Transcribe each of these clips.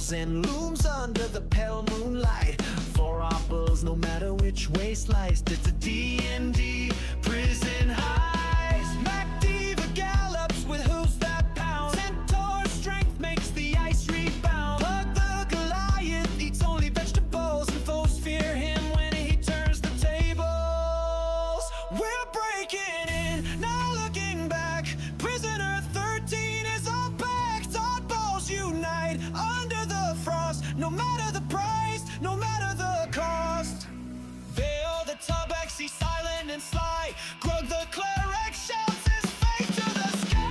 walls and looms under the pale moonlight. For our bulls, no matter which way sliced, it's a DND prison heist. Mac Diva gallops with hooves that pound. Centaur strength makes the ice rebound. Plug the Goliath eats only vegetables, and foes fear him when he turns the tables. We're breaking in, now looking back. Prisoner 13 is our back. Oddballs unite under the frost. No matter the price, no matter the cost. Veil the tabaxi silent and sly. Grug the cleric shouts his fate to the sky.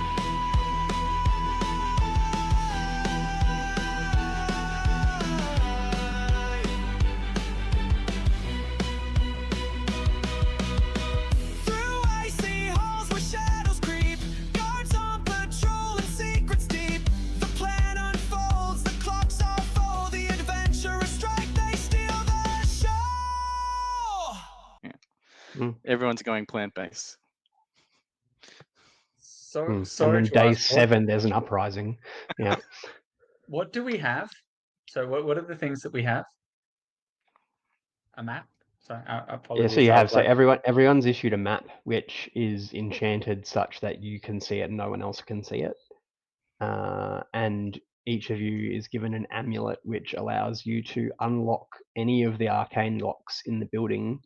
Through icy halls where shadows creep, guards on patrol and secrets deep. The plan unfolds, the clocks are full, the adventurers strike, they steal the show. Everyone's going plant-based. So And sorry then to day ask, 7, there's an uprising. Yeah. what do we have? So what are the things that we have? A map? Sorry, Yeah, apologies. so you I have was so like, everyone's issued a map which is enchanted such that you can see it and no one else can see it. And each of you is given an amulet which allows you to unlock any of the arcane locks in the building,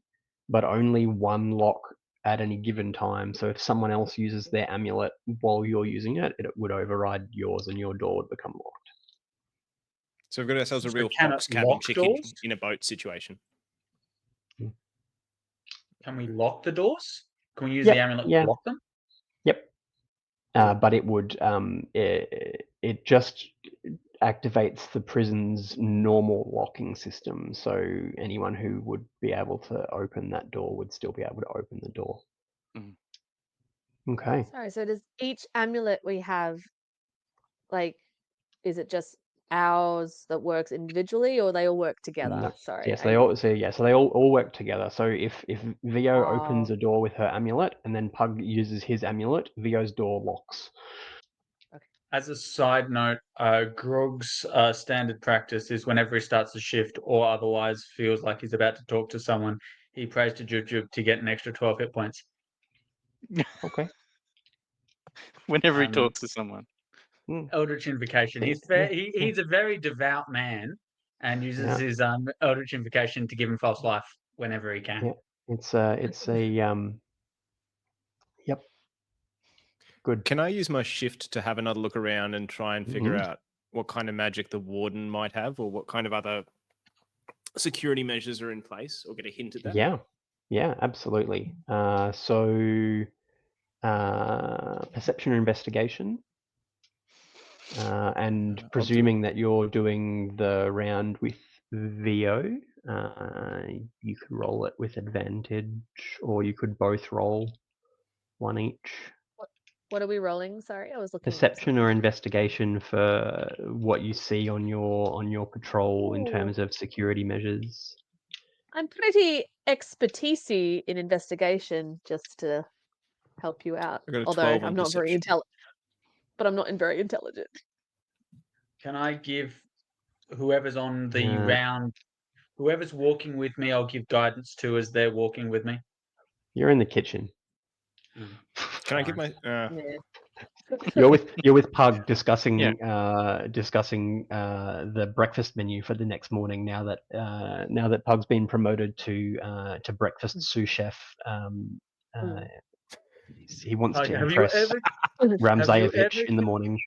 but only one lock at any given time. So if someone else uses their amulet while you're using it, it would override yours and your door would become locked. So we've got ourselves a So real can it fox, cat, and lock chicken doors? in a boat situation. Can we lock the doors? Can we use Yep, the amulet yeah. to lock them? Yep. But it would it just activates the prison's normal locking system. So anyone who would be able to open that door would still be able to open the door. Mhm. Okay. Sorry, so does each amulet we have, like, is it just ours that works individually, or they all work together? No. Sorry. Yes, they all work together. So if Vio opens Oh. a door with her amulet and then Pug uses his amulet, Vio's door locks. As a side note, Grog's standard practice is whenever he starts a shift or otherwise feels like he's about to talk to someone, he prays to Jub to get an extra 12 hit points. Okay. Whenever he Um, talks to someone. Eldritch Invocation. He's he's a very devout man and uses Yeah. his Eldritch Invocation to give him false life whenever he can. Yeah. It's a yep. Good. Can I use my shift to have another look around and try and figure Mhm. out what kind of magic the warden might have, or what kind of other security measures are in place, or get a hint at that? Yeah, absolutely. So perception or investigation. And presuming that you're doing the round with VO, you could roll it with advantage, or you could both roll one each. What are we rolling? Sorry, I was looking. Perception or investigation for what you see on your patrol in terms of security measures. I'm pretty expertisey in investigation, just to help you out. I got a Although 12 I'm on not very perception. intelligent, but I'm not very intelligent. Can I give whoever's on the round, whoever's walking with me, I'll give guidance to as they're walking with me? You're in the kitchen. Can I give my? You're with Pug discussing Yeah. discussing the breakfast menu for the next morning. Now that Pug's been promoted to breakfast sous chef, he wants to impress Ramzayevich in the morning.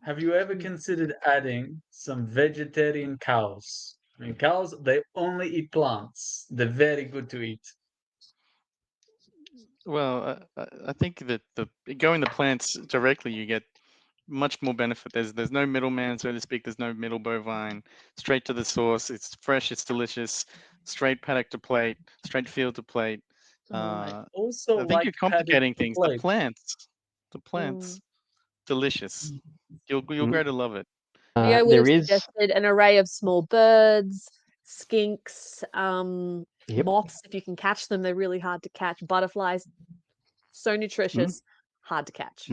Have you ever considered adding some vegetarian cows? I mean, cows, they only eat plants. They're very good to eat. Well, I think that going the plants directly, you get much more benefit. There's no middleman, so to speak. There's no middle bovine. Straight to the source. It's fresh. It's delicious. Straight paddock to plate. Straight field to plate. Also, I think you're complicating things. The plants, delicious. You'll grow to love it. Theo would have suggested an array of small birds, skinks, moths. If you can catch them, they're really hard to catch. Butterflies, so nutritious, hard to catch.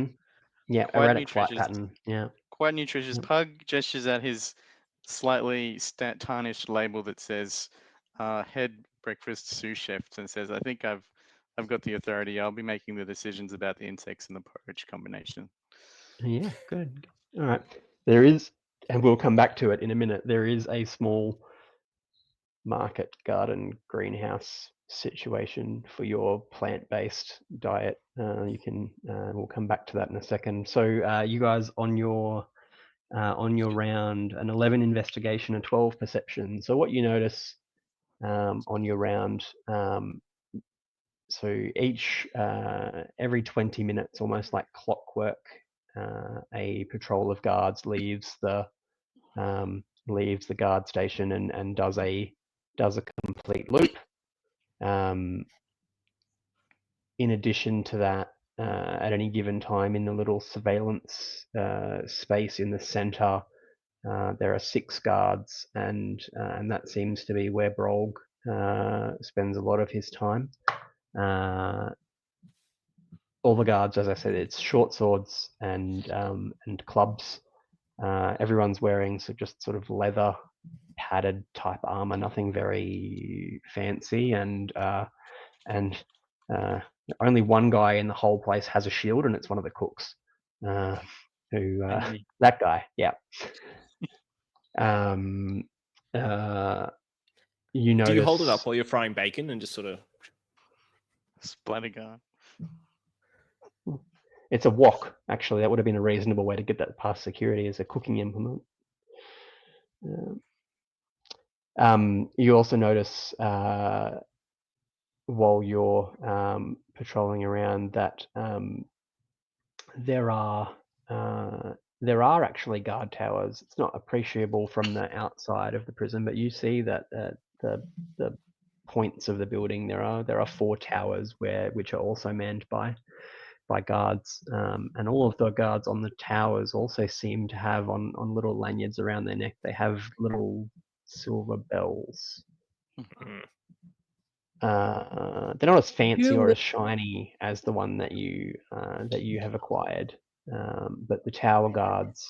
Yeah, Quite erratic flight nutritious. pattern. Yeah. Quite nutritious. Pug gestures at his slightly tarnished label that says head breakfast sous chef, and says, "I think I've got the authority. I'll be making the decisions about the insects and the porridge combination." Yeah, good. All right. There is, and we'll come back to it in a minute. There is a small market garden greenhouse situation for your plant-based diet. You can. We'll come back to that in a second. So you guys on your round, an 11 investigation, a 12 perception. So what you notice on your round. So each every 20 minutes, almost like clockwork, a patrol of guards leaves the guard station and does a complete loop. In addition to that, at any given time in the little surveillance space in the center, there are 6 guards, and that seems to be where Brolg spends a lot of his time. All the guards, as I said, it's short swords and clubs. Everyone's wearing just sort of leather padded type armor, nothing very fancy, and only one guy in the whole place has a shield, and it's one of the cooks. Who that guy? Yeah. You notice. Do you hold it up while you're frying bacon and just sort of Splattergun. It's a wok, actually. That would have been a reasonable way to get that past security as a cooking implement. You also notice while you're patrolling around that there are actually guard towers. It's not appreciable from the outside of the prison, but you see that the points of the building there are 4 towers which are also manned by guards, and all of the guards on the towers also seem to have on little lanyards around their neck. They have little silver bells. They're not as fancy or as shiny as the one that you have acquired, but the tower guards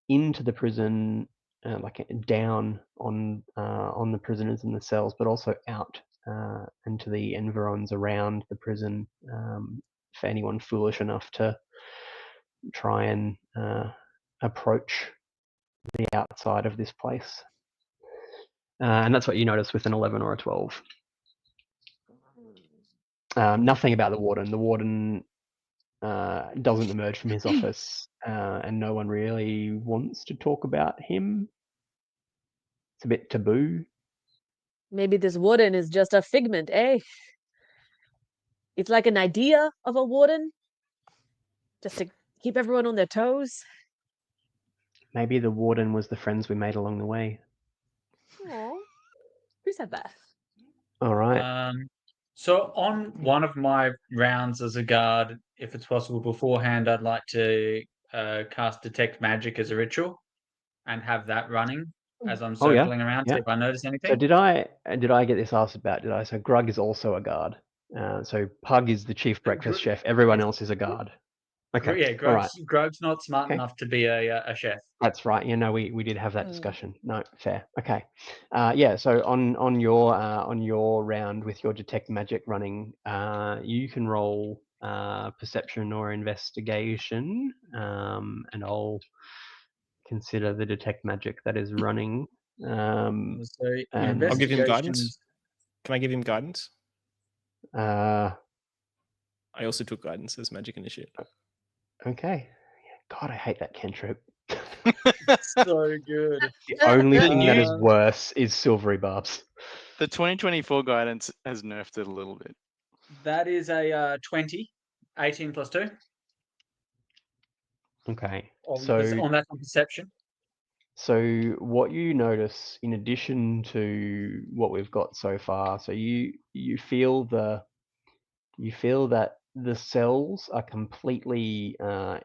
into the prison, like down on the prisoners in the cells, but also out into the environs around the prison, for anyone foolish enough to try and approach the outside of this place. And that's what you notice with an 11 or a 12. Nothing about the warden. The warden doesn't emerge from his office, and no one really wants to talk about him. It's a bit taboo. Maybe this warden is just a figment, eh? It's like an idea of a warden, just to keep everyone on their toes. Maybe the warden was the friends we made along the way. Aww. Who said that? All right. So on one of my rounds as a guard, if it's possible beforehand, I'd like to cast Detect Magic as a ritual and have that running as I'm circling around, see if I notice anything. So did I get this asked about? Did I? So Grug is also a guard. So Pug is the chief breakfast chef. Everyone else is a guard. Okay. Yeah, Grug's not smart enough to be a chef. That's right. You know, we did have that discussion. No, fair. Okay. Yeah. So on your round with your detect magic running, you can roll perception or investigation, and I'll consider the detect magic that is running. So I'll give him guidance. Can I give him guidance? I also took guidance as magic initiate. Okay. God, I hate that cantrip. So good. The only thing that is worse is silvery barbs. The 2024 guidance has nerfed it a little bit. That is a 20, 18 plus 2. Okay. So on that perception. So what you notice, in addition to what we've got so far, so you feel that the cells are completely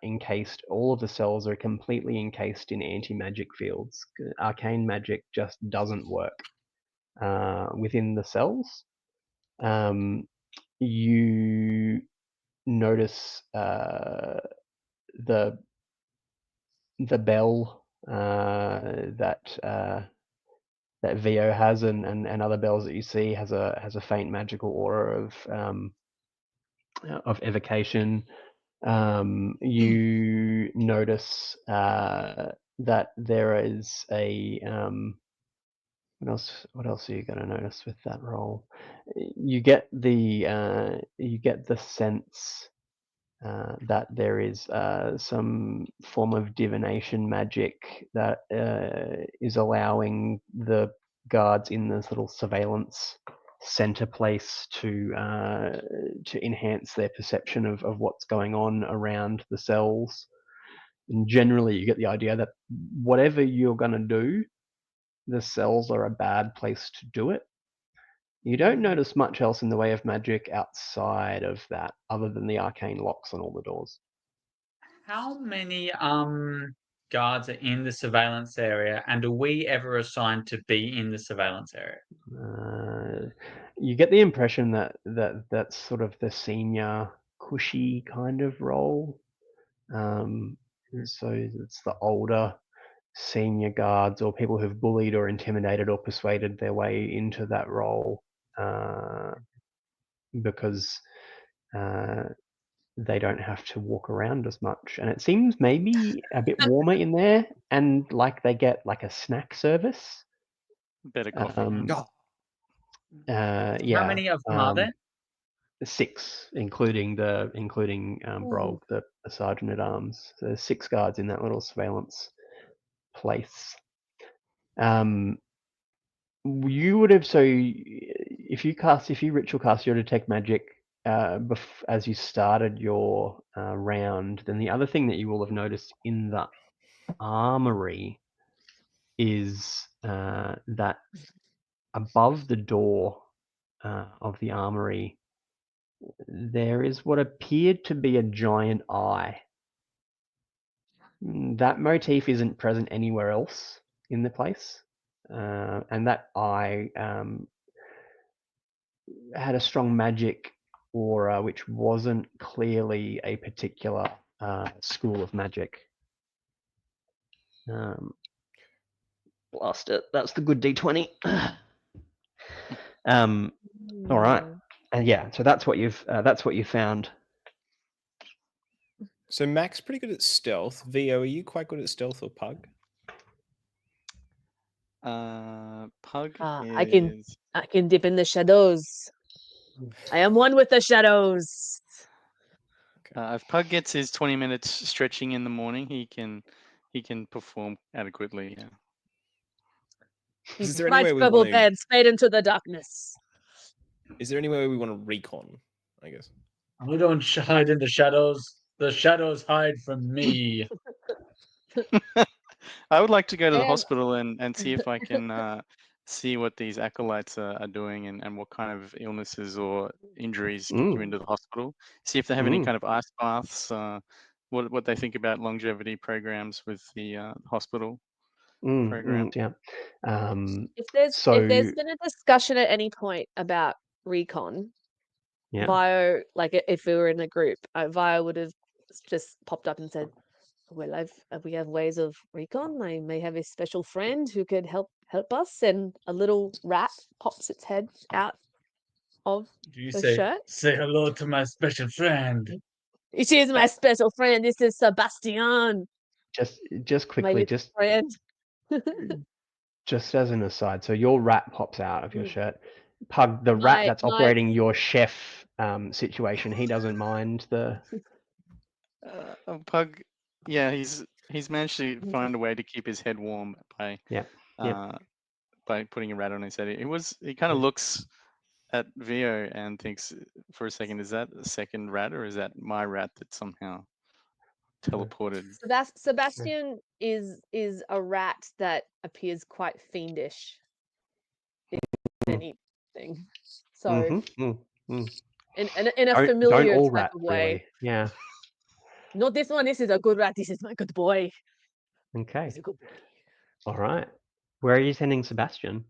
encased. All of the cells are completely encased in anti-magic fields. Arcane magic just doesn't work within the cells. You notice the bell that VO has, and other bells that you see has a faint magical aura of evocation. You notice that there is a what else are you going to notice with that roll? You get the sense that there is some form of divination magic that is allowing the guards in this little surveillance center place to enhance their perception of what's going on around the cells. And generally, you get the idea that whatever you're going to do, the cells are a bad place to do it. You don't notice much else in the way of magic outside of that, other than the arcane locks on all the doors. How many guards are in the surveillance area, and are we ever assigned to be in the surveillance area? You get the impression that's sort of the senior cushy kind of role. So it's the older senior guards or people who've bullied or intimidated or persuaded their way into that role because they don't have to walk around as much. And it seems maybe a bit warmer in there, and like they get like a snack service. Better coffee. Yeah. How many of them are there? 6, including Brog, the sergeant at arms. So there's 6 guards in that little surveillance place. You would have if you ritual cast your detect magic as you started your round, then the other thing that you will have noticed in the armory is that above the door of the armory there is what appeared to be a giant eye. That motif isn't present anywhere else in the place, and that eye had a strong magic aura which wasn't clearly a particular school of magic. Blast it. That's the good D20. All right. And yeah, so that's what you found. So Mac's pretty good at stealth. VO, are you quite good at stealth, or Pug? Pug I is... can dip in the shadows. I am one with the shadows. if Pug gets his 20 minutes stretching in the morning, he can perform adequately. Yeah. Is He there any way fights we purple want to? beds, fade into the darkness. Is there any way we want to recon? I guess. I don't hide in the shadows. The shadows hide from me. I would like to go to the hospital and see if I can see what these acolytes are doing and what kind of illnesses or injuries get you into the hospital. See if they have any kind of ice baths. What they think about longevity programs with the hospital program. Yeah. If there's been a discussion at any point about recon, Vio, like if we were in a group, Vio would have just popped up and said, well, we have ways of recon. I may have a special friend who could help us. And a little rat pops its head out of the shirt. Say hello to my special friend. It is my special friend. This is Sebastian. Just quickly, friend. Just as an aside, so your rat pops out of your shirt. Pug, the rat that's operating your chef situation, he doesn't mind the... Pug, yeah, he's managed to find a way to keep his head warm by putting a rat on his head. He kind of looks at VO and thinks for a second, is that a second rat or is that my rat that somehow teleported? Sebastian is a rat that appears quite fiendish, if anything. So in a familiar don't all type rats, of way. really. Yeah. Not this one. This is a good rat. This is my good boy. Okay. He's a good boy. All right. Where are you sending Sebastian?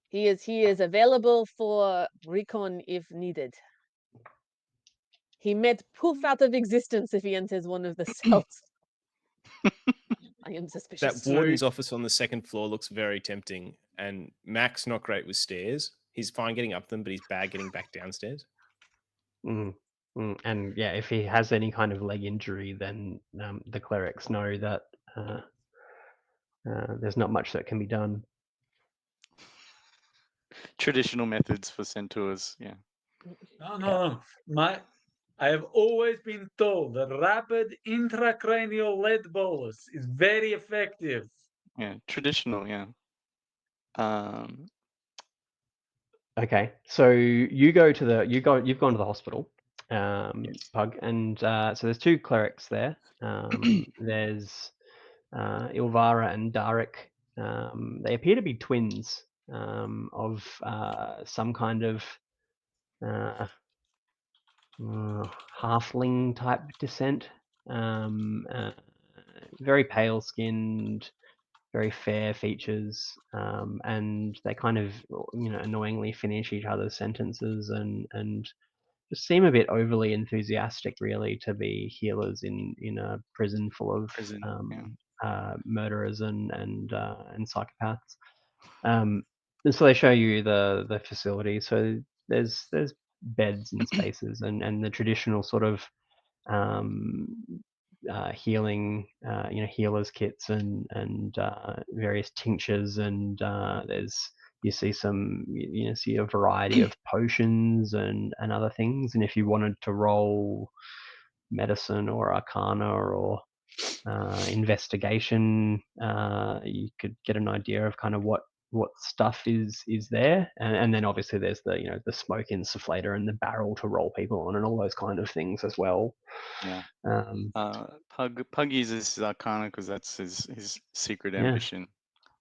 He is available for recon if needed. He may poof out of existence if he enters one of the cells. I am suspicious. That warden's office on the second floor looks very tempting, and Mac's not great with stairs. He's fine getting up them, but he's bad getting back downstairs. And yeah, if he has any kind of leg injury, then the clerics know that there's not much that can be done. Traditional methods for centaurs, yeah. No. I have always been told that rapid intracranial lead bolus is very effective. Yeah, traditional, yeah. Okay, so you've gone to the hospital, Pug, and so there's two clerics there. There's Ilvara and Darik. They appear to be twins of some kind of halfling type descent. Very pale skinned, very fair features, and they kind of annoyingly finish each other's sentences and just seem a bit overly enthusiastic, really, to be healers in a prison full of murderers and psychopaths. And so they show you the facility. So there's beds and spaces and the traditional sort of healing, healers kits and various tinctures, and you see see a variety of potions and other things. And if you wanted to roll medicine or arcana or investigation, you could get an idea of kind of what stuff is there, and then obviously there's the the smoke insufflator and the barrel to roll people on and all those kind of things as well. Yeah. Pug uses arcana because that's his secret ambition.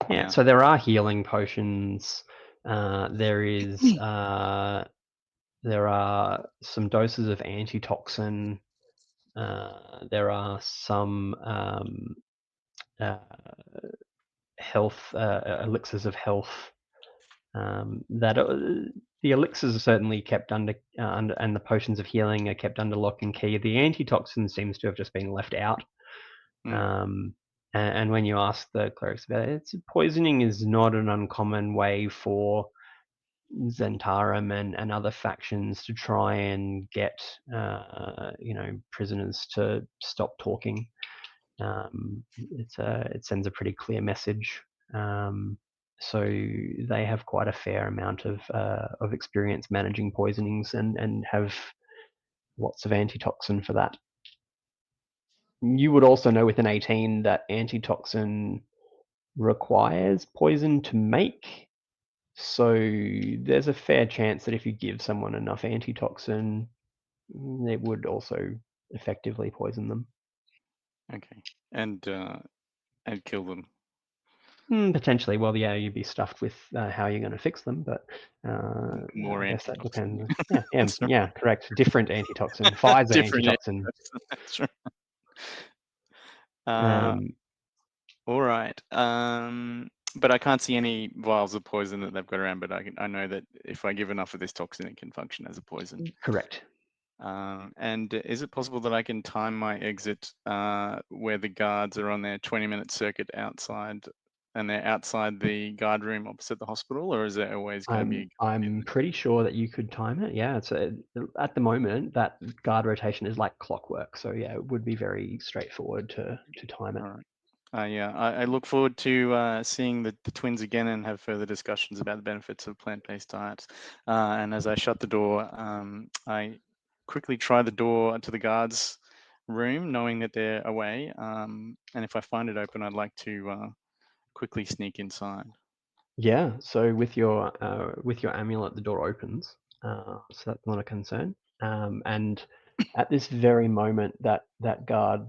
Yeah. So there are healing potions. There is there are some doses of antitoxin. There are some health elixirs of health. That the elixirs are certainly kept under, and the potions of healing are kept under lock and key. The antitoxin seems to have just been left out. And when you ask the clerics about it, poisoning is not an uncommon way for Zentarum and other factions to try and get prisoners to stop talking. It sends a pretty clear message. So they have quite a fair amount of experience managing poisonings and have lots of antitoxin for that. You would also know with an 18 that antitoxin requires poison to make. So there's a fair chance that if you give someone enough antitoxin, it would also effectively poison them. Okay, and kill them. Potentially. Well, yeah, you'd be stuffed with how you're going to fix them, but more I guess that antitoxin. depends. Yeah, correct. Different antitoxin. Pfizer Different antitoxin. That's right. All right. But I can't see any vials of poison that they've got around. But I know that if I give enough of this toxin, it can function as a poison. Correct. And is it possible that I can time my exit where the guards are on their 20-minute circuit outside, and they're outside the guard room opposite the hospital, or is there always going to be? I'm pretty sure that you could time it. Yeah, it's at the moment that guard rotation is like clockwork. So yeah, it would be very straightforward to time it. All right. Yeah, I look forward to seeing the twins again and have further discussions about the benefits of plant-based diets. And as I shut the door, I quickly try the door to the guards' room, knowing that they're away. And if I find it open, I'd like to quickly sneak inside. Yeah. So with your amulet, the door opens. So that's not a concern. And at this very moment, that guard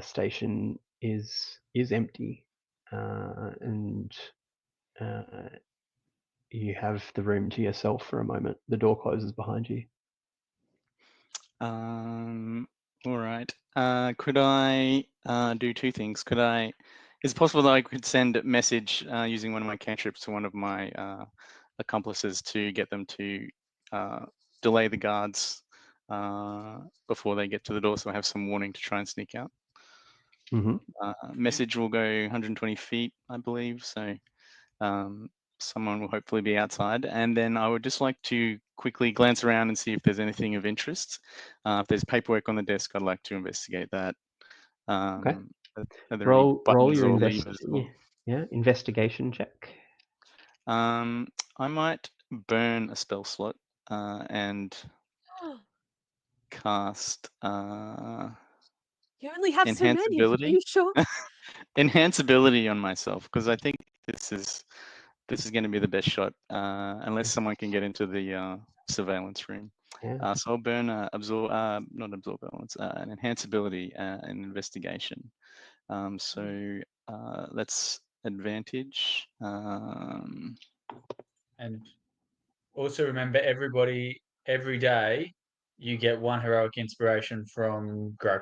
station is empty, and you have the room to yourself for a moment. The door closes behind you. All right. Could I do two things? Is it possible that I could send a message using one of my cantrips to one of my accomplices to get them to delay the guards before they get to the door, so I have some warning to try and sneak out? Message will go 120 feet, I believe. So someone will hopefully be outside. And then I would just like to quickly glance around and see if there's anything of interest. If there's paperwork on the desk, I'd like to investigate that. Okay. Are there any Roll buttons your or levers? investigation check. I might burn a spell slot and cast You only have so enhance many. Are ability. you sure? Enhance ability on myself, because I think this is going to be the best shot, unless someone can get into the surveillance room. Yeah. So I'll burn not absorb elements, an enhance ability and investigation. So let's advantage. And also remember, everybody, every day, you get 1 heroic inspiration from Grug.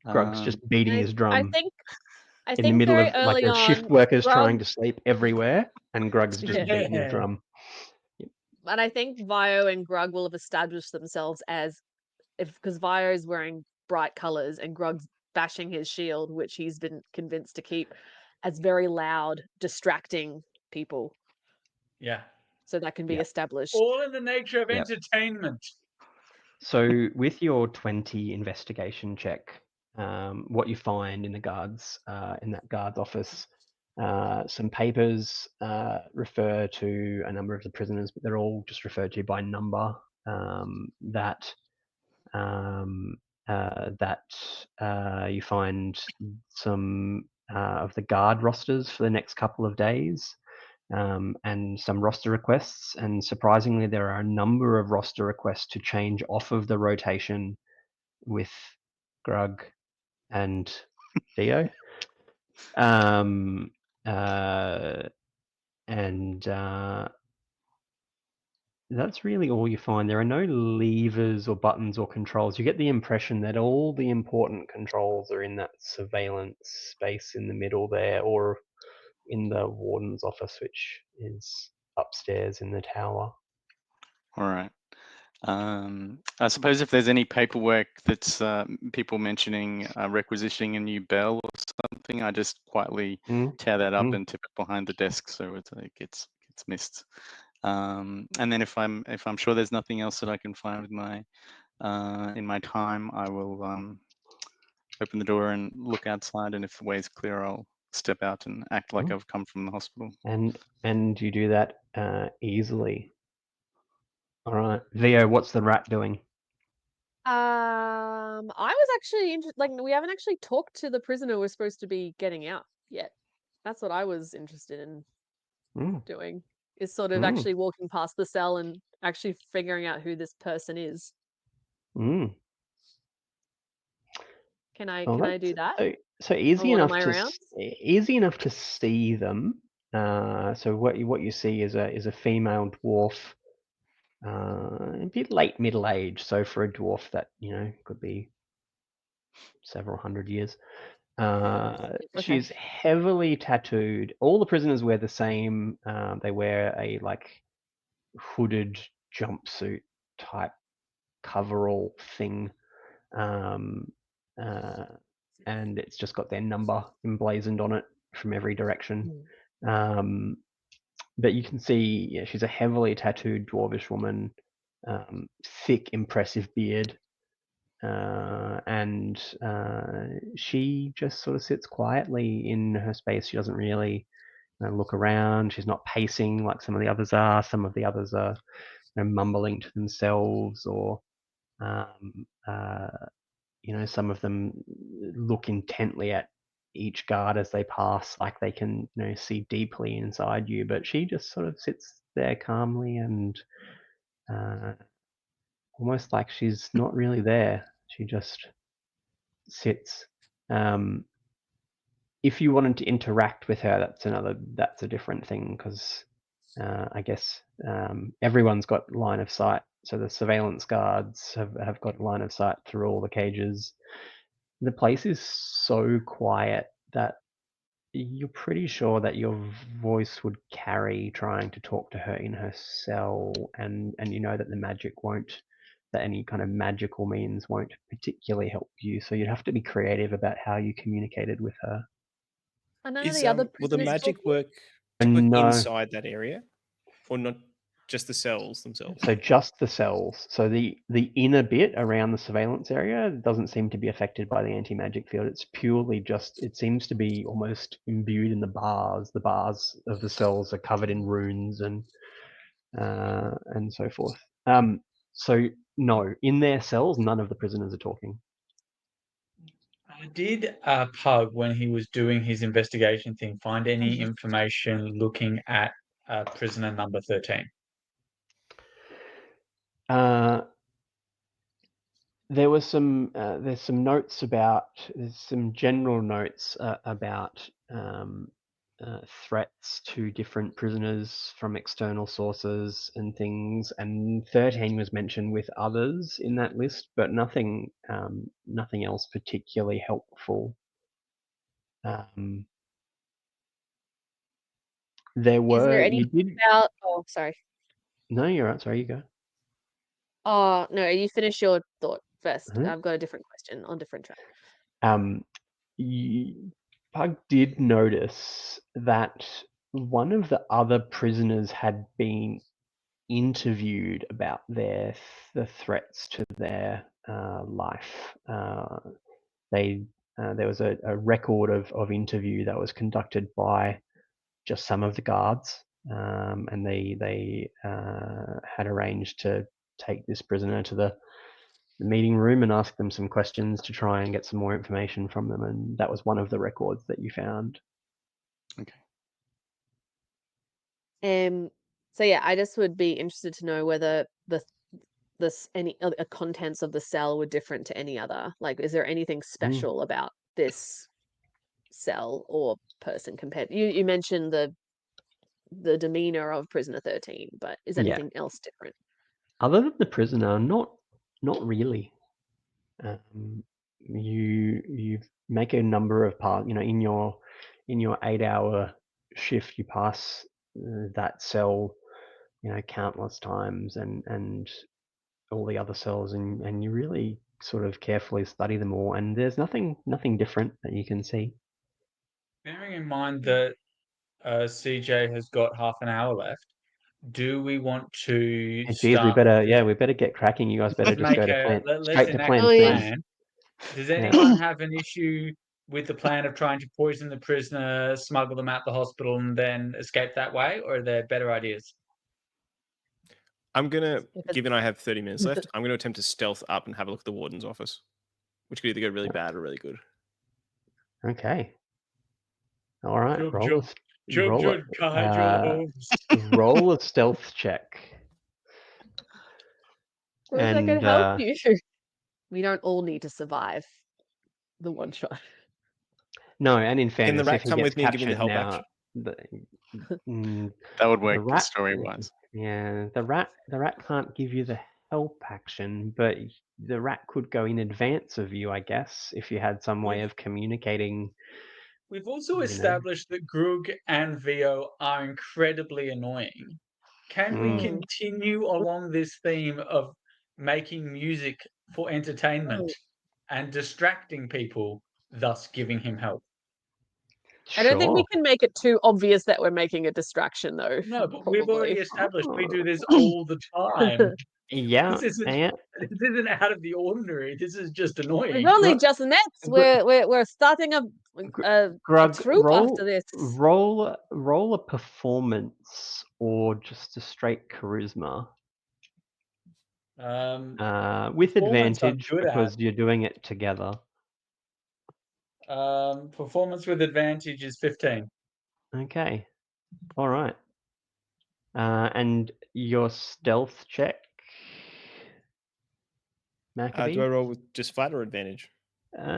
Grug's just beating his drum I think in the middle very of early there's on, shift workers Grug, trying to sleep everywhere, and Grug's just beating his drum. and I think Vio and Grug will have established themselves as because Vio's wearing bright colors and Grug's bashing his shield, which he's been convinced to keep, as very loud, distracting people. Yeah. So that can be established. All in the nature of entertainment. So with your 20 investigation check, what you find in the guards in that guard's office, some papers refer to a number of the prisoners, but they're all just referred to by number. You find some of the guard rosters for the next couple of days. And some roster requests, and surprisingly there are a number of roster requests to change off of the rotation with Grug and Theo. That's really all you find. There are no levers or buttons or controls. You get the impression that all the important controls are in that surveillance space in the middle there, or in the warden's office, which is upstairs in the tower. All right. I suppose if there's any paperwork that's people mentioning requisitioning a new bell or something, I just quietly tear that up and tip it behind the desk so it gets missed. And then if I'm sure there's nothing else that I can find with my in my time, I will open the door and look outside, and if the way is clear, I'll step out and act like I've come from the hospital. And you do that easily. All right, Theo, what's the rat doing? I was actually we haven't actually talked to the prisoner we're supposed to be getting out yet. That's what I was interested in doing. Is sort of actually walking past the cell and actually figuring out who this person is. Can I do that? So easy enough to see them. So what you see is a female dwarf, a bit late middle age. So for a dwarf, that could be several hundred years. She's heavily tattooed. All the prisoners wear the same. They wear a hooded jumpsuit type coverall thing, and it's just got their number emblazoned on it from every direction. But you can see, she's a heavily tattooed dwarvish woman, thick, impressive beard. And she just sort of sits quietly in her space. She doesn't really look around. She's not pacing like some of the others are. Some of the others are mumbling to themselves, or some of them look intently at each guard as they pass, like they can see deeply inside you. But she just sort of sits there calmly and almost like she's not really there. She just sits. If you wanted to interact with her, that's a different thing, because I guess everyone's got line of sight. So the surveillance guards have got line of sight through all the cages. The place is so quiet that you're pretty sure that your voice would carry trying to talk to her in her cell, and you know that the magic won't that any kind of magical means won't particularly help you. So you'd have to be creative about how you communicated with her. Are none of the other Will the prisoners magic talking? work No. inside that area, or not just the cells themselves? So just the cells. So the inner bit around the surveillance area doesn't seem to be affected by the anti-magic field. It's purely just, it seems to be almost imbued in the bars. The bars of the cells are covered in runes and so forth. So no, in their cells, none of the prisoners are talking. Did Pug, when he was doing his investigation thing, find any information looking at prisoner number 13? There was some there's some notes about there's some general notes about threats to different prisoners from external sources and things, and 13 was mentioned with others in that list, but nothing else particularly helpful. There Is there were anything about? Oh, sorry. No, you're right. Sorry, you go. Oh no, you finish your thought first. Mhm. I've got a different question on different track. Pug did notice that one of the other prisoners had been interviewed about the threats to their life. There was a record of interview that was conducted by just some of the guards, and they had arranged to take this prisoner to the meeting room and ask them some questions to try and get some more information from them, and that was one of the records that you found. Okay. So yeah, I just would be interested to know whether any contents of the cell were different to any other. Like, is there anything special about this cell or person compared? You mentioned the demeanor of prisoner 13, but is anything else different? Other than the prisoner, not really. You make a number of parts. In your 8-hour shift, you pass that cell, countless times, and all the other cells, and you really sort of carefully study them all. And there's nothing different that you can see. Bearing in mind that CJ has got half an hour left, do we want to Geez, we start? better get cracking. You guys better just go to Let's straight to enact plan a C. plan. Does anyone have an issue with the plan of trying to poison the prisoner, smuggle them out the hospital, and then escape that way, or are there better ideas? I'm gonna, given I have 30 minutes left, I'm gonna attempt to stealth up and have a look at the warden's office, which could either go really bad or really good. Okay. All right. Roll a stealth check. Where's that going to help you? We don't all need to survive the one shot. No, and in fairness, can the rat if he come gets with me and give me the help now, that would work story-wise. Yeah, the rat can't give you the help action, but the rat could go in advance of you, I guess, if you had some way of communicating. We've also established that Grug and Vio are incredibly annoying. Can we continue along this theme of making music for entertainment and distracting people, thus giving him help? I don't think we can make it too obvious that we're making a distraction, though. No, but we've already established we do this all the time. Yeah, this isn't out of the ordinary. This is just annoying. We've only just met. We're starting a troop after this. Roll a performance or just a straight charisma. With advantage because you're doing it together. Performance with advantage is 15. Okay. All right. And your stealth check, Maccabee? Do I roll with just flat or advantage?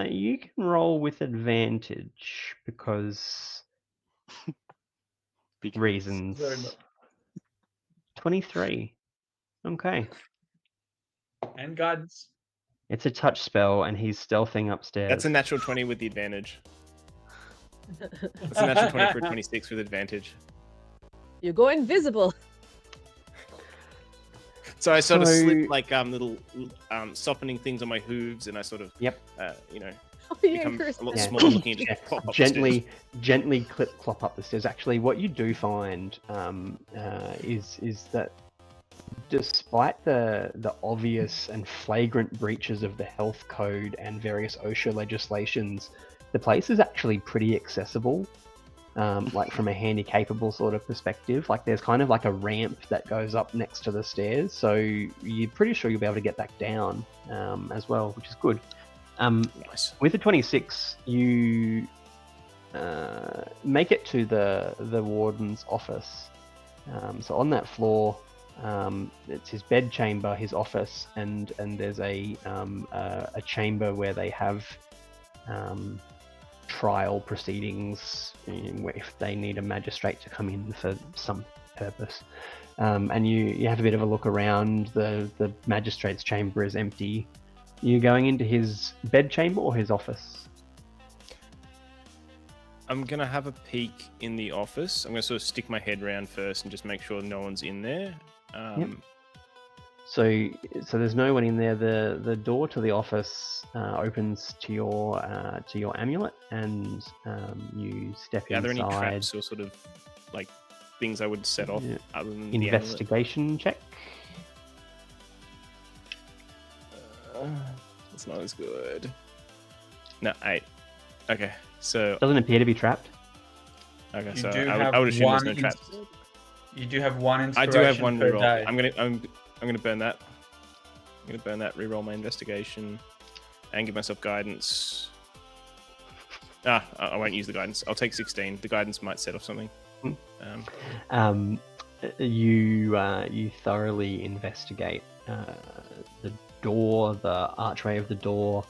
You can roll with advantage because reasons. 23. Okay. And guidance. It's a touch spell, and he's stealthing upstairs. That's a natural 20 with the advantage. That's a natural 20 for a 26 with advantage. You go invisible. So I sort of slip So- like little softening things on my hooves, and I sort of Yep. you know, Oh, yeah, become Chris. a lot Yeah. smaller looking and just Yeah, plop up the stairs. gently clop up the stairs. Actually, what you do find is that despite the obvious and flagrant breaches of the health code and various OSHA legislations, the place is actually pretty accessible. Like from a handy-capable sort of perspective, like there's kind of like a ramp that goes up next to the stairs, so you're pretty sure you'll be able to get back down as well, which is good. Nice. With the 26, you make it to the warden's office. So on that floor, it's his bed chamber, his office, and there's a chamber where they have trial proceedings if they need a magistrate to come in for some purpose. And you have a bit of a look around. The magistrate's chamber is empty. You're going into his bed chamber or his office? I'm gonna have a peek in the office. I'm gonna sort of stick my head around first and just make sure no one's in there. Yep. So there's no one in there. The door to the office opens to your amulet, and you step Are there inside. any traps or sort of like things I would set off Yeah. other than the amulet? Investigation check. It's not as good. No, 8. Okay, so Doesn't appear to be trapped. okay, You so do I have would assume there's one no traps. You do have one I inspiration do have one per reroll. day. I'm gonna burn that. I'm gonna burn that. Reroll my investigation, and give myself guidance. I won't use the guidance. I'll take 16. The guidance might set off something. You thoroughly investigate the door, the archway of the door,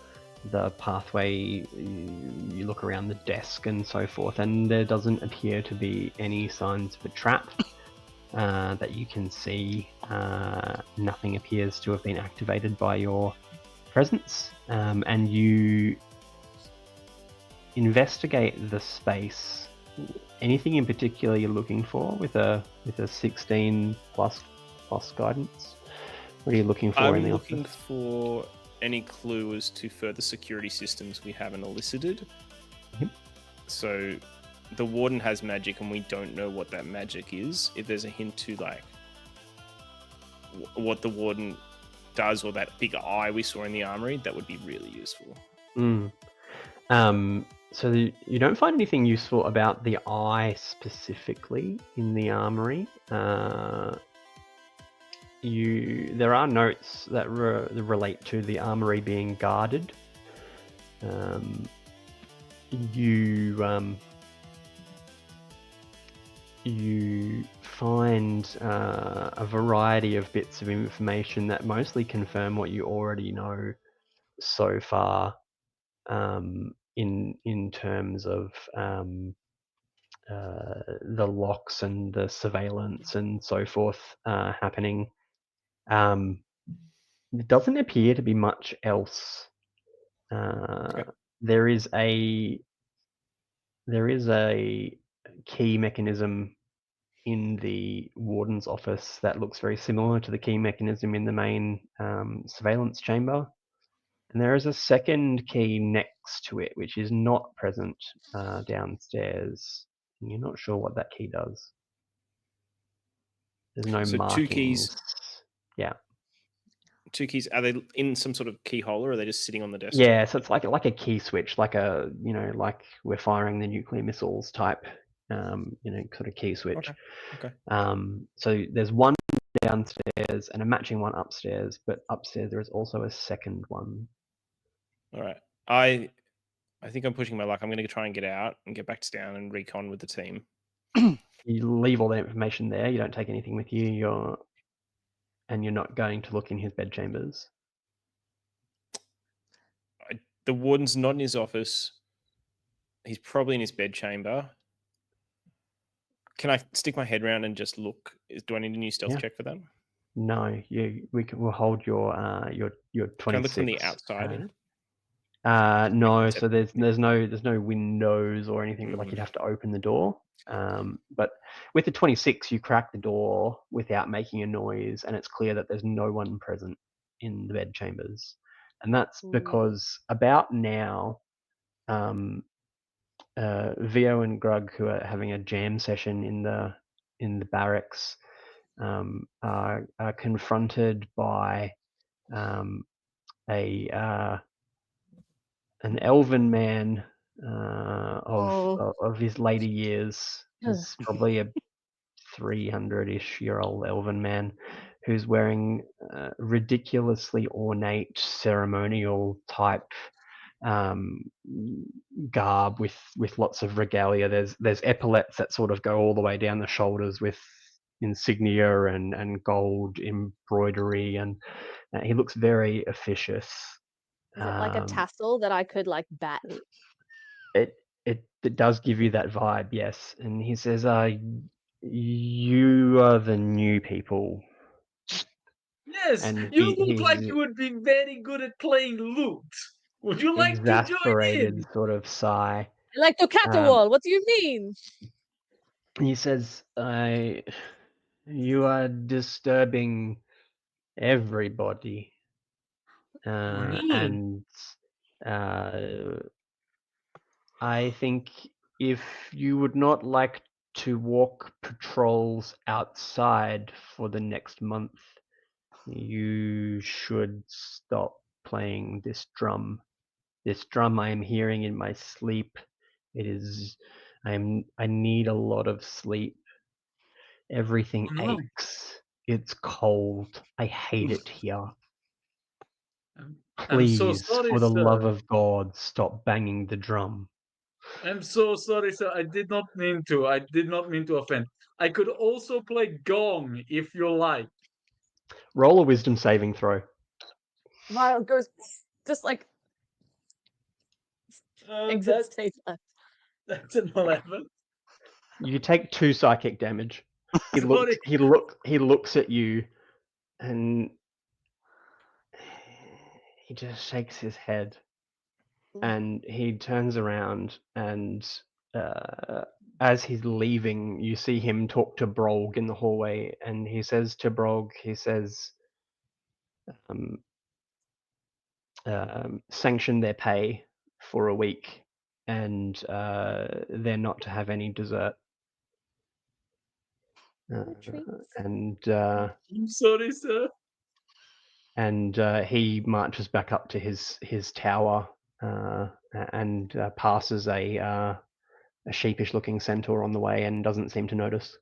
the pathway. You look around the desk and so forth, and there doesn't appear to be any signs of a trap that you can see. Nothing appears to have been activated by your presence, and you investigate the space. Anything in particular you're looking for with a 16 plus guidance? What are you looking for in I'm the looking office? for any clue as to further security systems we haven't elicited. Yep. So the warden has magic, and we don't know what that magic is. If there's a hint to like what the warden does, or that big eye we saw in the armory, that would be really useful. So you don't find anything useful about the eye specifically in the armory. There are notes that relate to the armory being guarded. You find a variety of bits of information that mostly confirm what you already know so far. In terms of the locks and the surveillance and so forth happening. There doesn't appear to be much else. Okay. There is a key mechanism in the warden's office that looks very similar to the key mechanism in the main surveillance chamber. And there is a second key next to it, which is not present downstairs. And you're not sure what that key does. There's no So markings. 2 keys. Yeah. 2 keys. Are they in some sort of key hole, or are they just sitting on the desk? Yeah, so it's like a key switch, like like we're firing the nuclear missiles type, sort of key switch. Okay. So there's one downstairs and a matching one upstairs, but upstairs there is also a second one. All right. I think I'm pushing my luck. I'm going to try and get out and get back to town and recon with the team. You leave all the information there. You don't take anything with you. You're not going to look in his bed chambers. The warden's not in his office. He's probably in his bed chamber. Can I stick my head around and just look? Do I need a new stealth check for that? No, we'll hold your 26. Can I look from the outside in? No, so there's no windows or anything, but like you'd have to open the door. But with the 26, you crack the door without making a noise, and it's clear that there's no one present in the bedchambers. And that's because about now, Vio and Grug, who are having a jam session in the barracks, are confronted by an elven man of his later years. He's probably a 300-ish year old elven man who's wearing ridiculously ornate ceremonial type garb with lots of regalia. There's epaulets that sort of go all the way down the shoulders with insignia and gold embroidery, and he looks very officious. Is it like a tassel that I could like bat? It does give you that vibe, yes. And he says, "You are the new people." Yes, And you look he's like you would be very good at playing lute. Would you like to join exasperated in? sort of sigh. I like to caterwaul. What do you mean? He says, "You are disturbing everybody, and I think if you would not like to walk patrols outside for the next month, you should stop playing this drum. This drum I am hearing in my sleep. I need a lot of sleep. Everything aches. It's cold. I hate it here. I'm so Please, sorry, for the love sir. of God, stop banging the drum." I'm so sorry, sir. I did not mean to. I did not mean to offend. I could also play gong if you like. Roll a wisdom saving throw. Vile goes just like exit stage left. That's an 11. You take 2 psychic damage. He Sorry. looks at you, and he just shakes his head, and he turns around, and as he's leaving, you see him talk to Brolg in the hallway, and he says to Brolg, sanction their pay for a week, and they're not to have any dessert. And I'm sorry, sir. he marches back up to his tower and passes a sheepish-looking centaur on the way and doesn't seem to notice.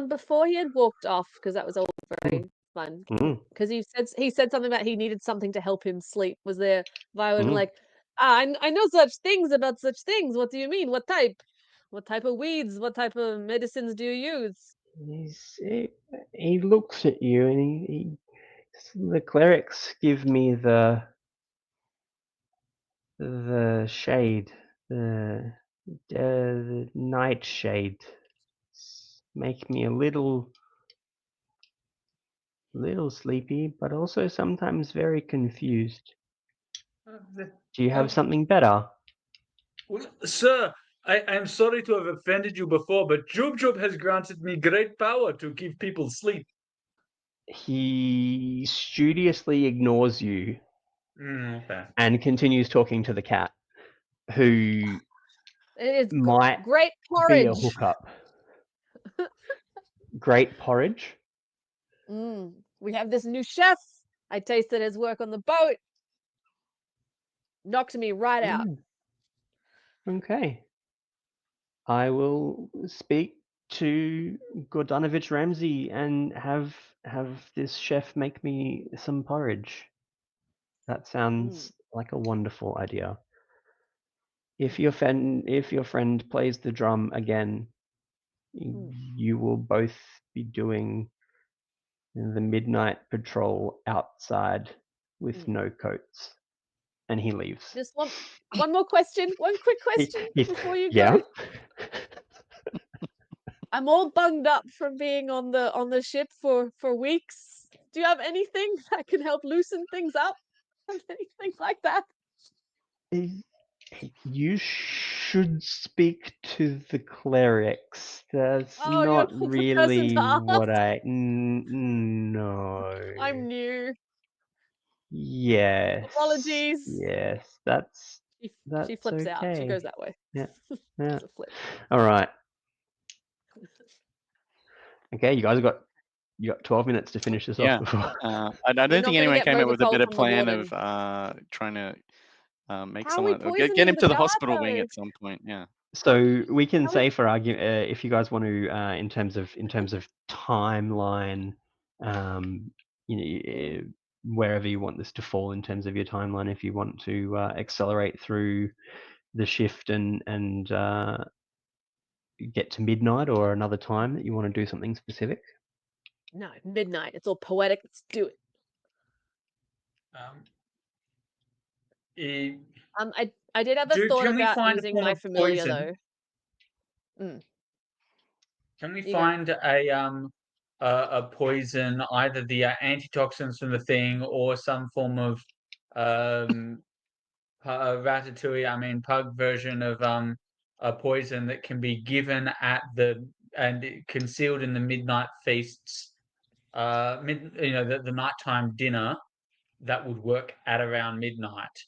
Before he had walked off, because that was all very fun. Because he said something about he needed something to help him sleep. Was there Violet like, I know such things about such things. What do you mean? What type? What type of weeds? What type of medicines do you use? He looks at you, and the clerics give me the shade, the nightshade. Make me a little sleepy, but also sometimes very confused. Do you have something better? Well, sir, I am sorry to have offended you before, but Jub Jub has granted me great power to give people sleep. He studiously ignores you Okay. and continues talking to the cat, who It is might great be a porridge. hookup. Great porridge? We have this new chef. I tasted his work on the boat. Knocked me right out. Okay. I will speak to Gordanovich Ramsey and have this chef make me some porridge. That sounds like a wonderful idea. If your friend plays the drum again, you will both be doing the midnight patrol outside with no coats. And he leaves. Just one more question. One quick question before you Yeah. go. I'm all bunged up from being on the ship for weeks. Do you have anything that can help loosen things up? Anything like that? You should speak to the clerics. That's Oh, you're not the person really to ask. what no. I'm new. Yes. Apologies. Yes, She that's flips out. She okay. goes that way. Yeah. Yeah. It's a flip. All right. Okay, you got 12 minutes to finish this Yeah. off before. I don't We're think not going to anyone get came up with a robocall better from the plan warden. of trying to make How are we someone or get poisoning him the to the guard, hospital wing though? at some point. Yeah. So we can How we- say for argument, if you guys want to, in terms of timeline, you know, wherever you want this to fall in terms of your timeline, if you want to accelerate through the shift and get to midnight or another time that you want to do something specific. No, midnight. It's all poetic. Let's do it. Eh, I did have a thought can we about find a using form my of familiar poison? though. Can we You go. find a poison, either the antitoxins from the thing or some form of ratatouille, I mean pug version of a poison that can be given at concealed in the midnight feasts, the nighttime dinner that would work at around midnight,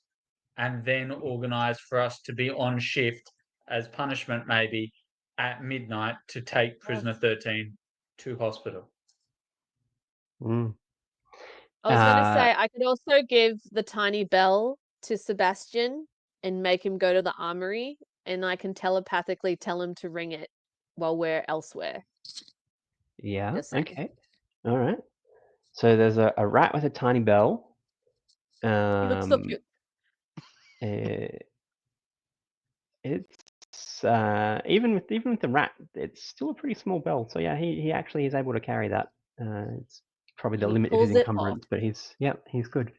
and then organize for us to be on shift as punishment, maybe at midnight, to take prisoner 13 to hospital. Mm. I was going to say I could also give the tiny bell to Sebastian and make him go to the armory, and I can telepathically tell him to ring it while we're elsewhere. Yeah. Just saying. Okay. All right. So there's a rat with a tiny bell. He looks so cute. It's even with the rat, it's still a pretty small bell. So yeah, he actually is able to carry that. It's probably the He limit of his pulls it off. encumbrance, but he's good. He's a good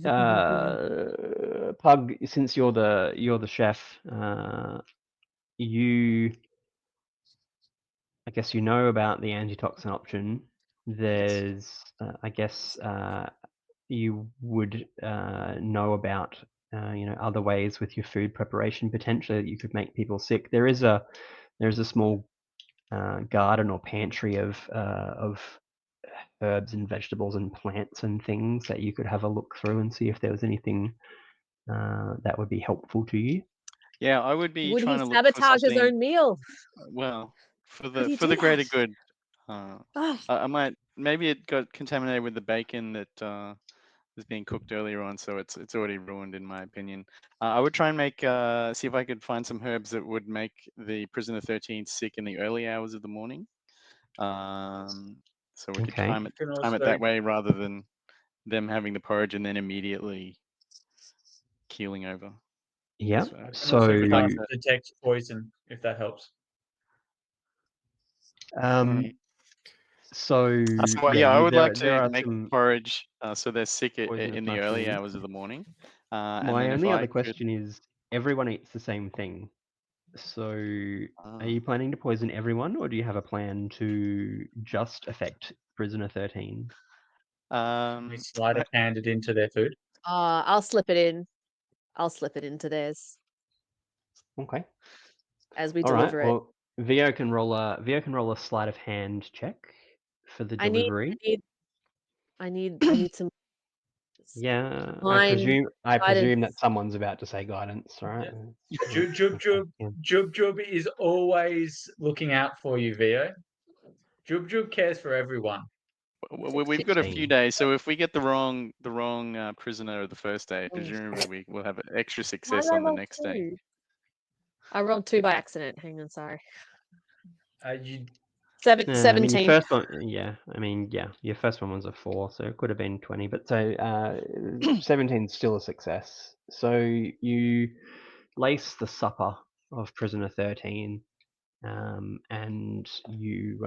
boy. Pug, since you're the chef, I guess you know about the antitoxin option. There's I guess you would know about other ways with your food preparation potentially that you could make people sick. There's a small garden or pantry of herbs and vegetables and plants and things that you could have a look through and see if there was anything that would be helpful to you. Yeah, I would be Would trying he to look for sabotage his something. own meal? Well, for Could he the do greater that? good. Oh, I might maybe it got contaminated with the bacon that was being cooked earlier on, so it's already ruined in my opinion. I would try and make see if I could find some herbs that would make the prisoner 13 sick in the early hours of the morning. So we could Okay. time it that way rather than them having the porridge and then immediately keeling over. Yeah. So, And also we'd like to, detect poison, if that helps. So yeah, I would like there to are make some porridge so they're sick poisonous in the early mushrooms. hours of the morning. And My then if only I other could, question is, everyone eats the same thing. So are you planning to poison everyone, or do you have a plan to just affect prisoner 13? We sleight of hand it into their food. I'll slip it in. I'll slip it into theirs Okay. as we All right. deliver it. Well, Vio can roll a sleight of hand check for the delivery. I need some. Yeah, Fine I presume guidance. that someone's about to say guidance, right? Jub Jub is always looking out for you, Vio. Jub cares for everyone. we've got a few 16. days, so if we get the wrong prisoner the first day, presumably we will have extra Why success did I on the roll next day. 2? I rolled 2 by accident. Hang on, sorry. You 17. I mean, your first one, your first one was a 4, so it could have been 20. But so 17 is still a success. So you lace the supper of prisoner 13, and you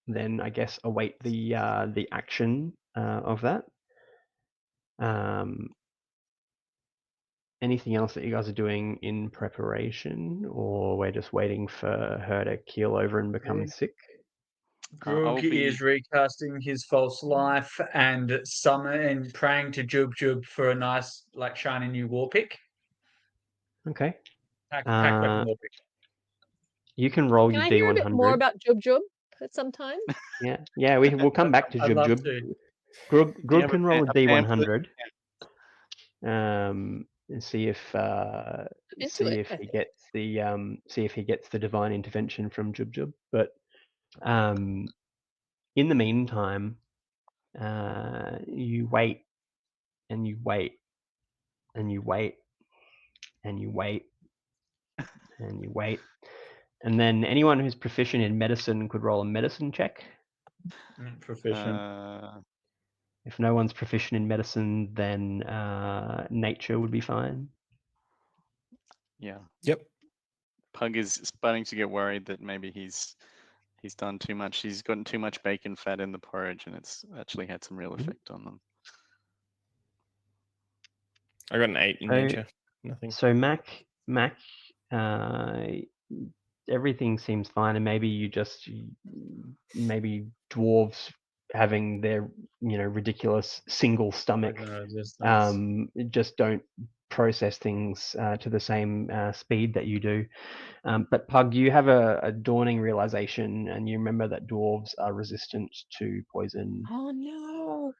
then, I guess, await the action of that. Anything else that you guys are doing in preparation, or we're just waiting for her to keel over and become sick? Grug is recasting his false life and praying to Jub Jub for a nice, like, shiny new war pick. Okay. Pack weapon war pick. You can roll Can your I hear a bit more D100. about Jub Jub at some time? Yeah, we'll come back to I'd Jub love Jub. to. Grug can roll a pamphlet. D100. And see if Into it, I he think. gets the divine intervention from Jub Jub. But in the meantime, you wait and you wait and you wait and you wait and you wait. And then anyone who's proficient in medicine could roll a medicine check. Proficient. If no one's proficient in medicine, then nature would be fine. Yeah. Yep. Pug is starting to get worried that maybe he's done too much. He's gotten too much bacon fat in the porridge, and it's actually had some real effect on them. I got an 8 in nature. Nothing. So Mac, everything seems fine, and maybe dwarves having their ridiculous single stomach just don't process things to the same speed that you do. But Pug, you have a dawning realization, and you remember that dwarves are resistant to poison. Oh no!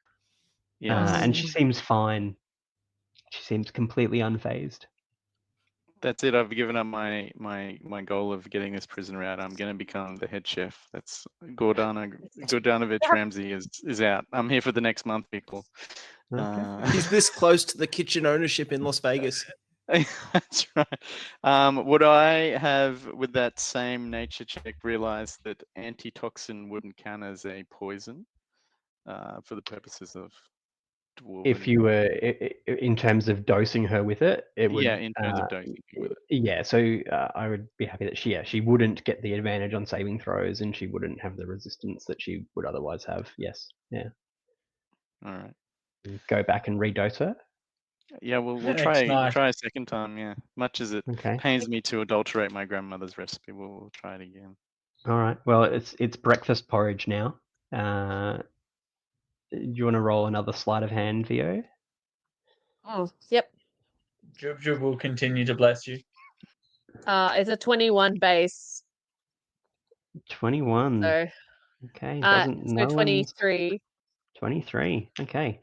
Yes. And she seems fine. She seems completely unfazed. That's it. I've given up my goal of getting this prisoner out. I'm going to become the head chef. That's Gordanovich Ramsey is out. I'm here for the next month, people. Okay. He's this close to the kitchen ownership in Las Vegas. That's right. Would I have, with that same nature check, realized that antitoxin wouldn't count as a poison for the purposes of dwarven? If you were in terms of dosing her with it, it would. Yeah, in terms of dosing with it. Yeah, so I would be happy that she wouldn't get the advantage on saving throws, and she wouldn't have the resistance that she would otherwise have. Yes, yeah. All right. Go back and redose her. Yeah, we'll Next try. We'll night. try a second time. Yeah, much as it Okay. pains me to adulterate my grandmother's recipe, we'll try it again. All right. Well, it's breakfast porridge now. Do you want to roll another sleight of hand, Vio? Oh, yep. Jub Jub will continue to bless you. It's a 21 base. 21. So, Okay. so No one's 23. 23. Okay.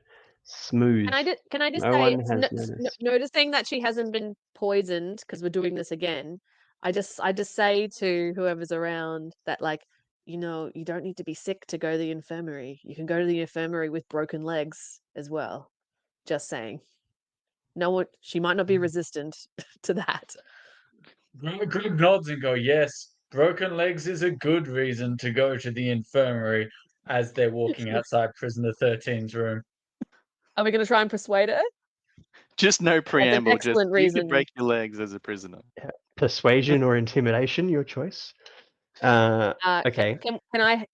Smooth. Can I just No say, one has noticed. noticing that she hasn't been poisoned because we're doing this again, I just say to whoever's around that, like, you don't need to be sick to go to the infirmary. You can go to the infirmary with broken legs as well. Just saying. She might not be resistant to that. Grug nods and go, yes, broken legs is a good reason to go to the infirmary as they're walking outside Prisoner 13's room. Are we going to try and persuade her? Just no preamble. Just excellent you reason. could break your legs as a prisoner. Persuasion or intimidation, your choice. Okay. Can I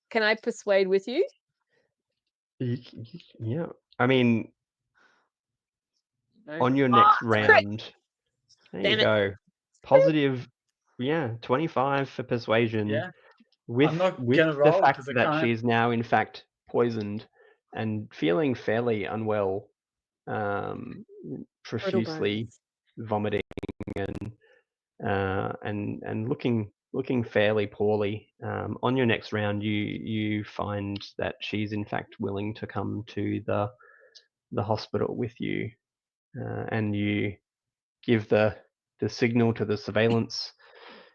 persuade with you? Yeah. I mean, No. on your next crit! round, there Damn you it. go. Positive, 25 for persuasion. Yeah. With I'm not with gonna the roll fact 'cause I that can't. she's now in fact poisoned and feeling fairly unwell, profusely vomiting and looking fairly poorly. On your next round, you find that she's in fact willing to come to the hospital with you, and you give the signal to the surveillance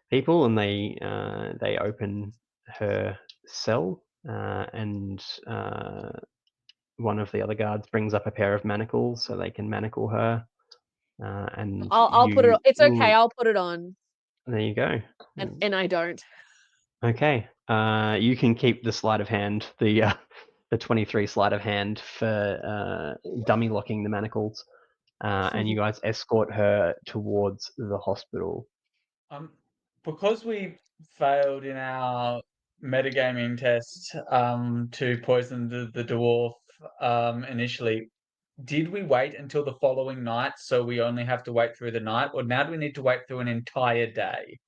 people, and they open her cell, and one of the other guards brings up a pair of manacles so they can manacle her. And I'll put it on. It's okay. I'll put it on. There you go. And I don't. Okay. You can keep the sleight of hand, the 23 sleight of hand for dummy locking the manacles, and you guys escort her towards the hospital. Because we failed in our metagaming test to poison the dwarf initially, did we wait until the following night so we only have to wait through the night, or now do we need to wait through an entire day?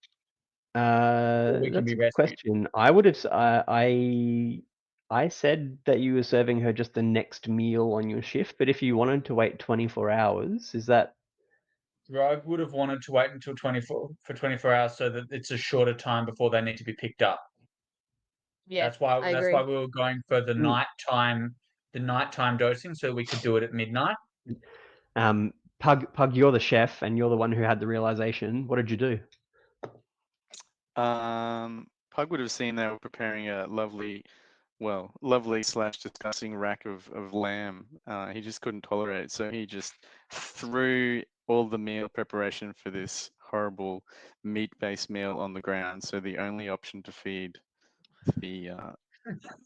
we can That's be a good rescued. question. I would have. I said that you were serving her just the next meal on your shift, but if you wanted to wait 24 hours, is that Grog would have wanted to wait until 24 hours so that it's a shorter time before they need to be picked up. Yeah, That's why I that's agree. why we were going for the Mm. nighttime dosing so we could do it at midnight. Pug? You're the chef, and you're the one who had the realization. What did you do? Pug would have seen they were preparing a lovely / disgusting rack of lamb. He just couldn't tolerate it, so he just threw all the meal preparation for this horrible meat-based meal on the ground. So the only option to feed the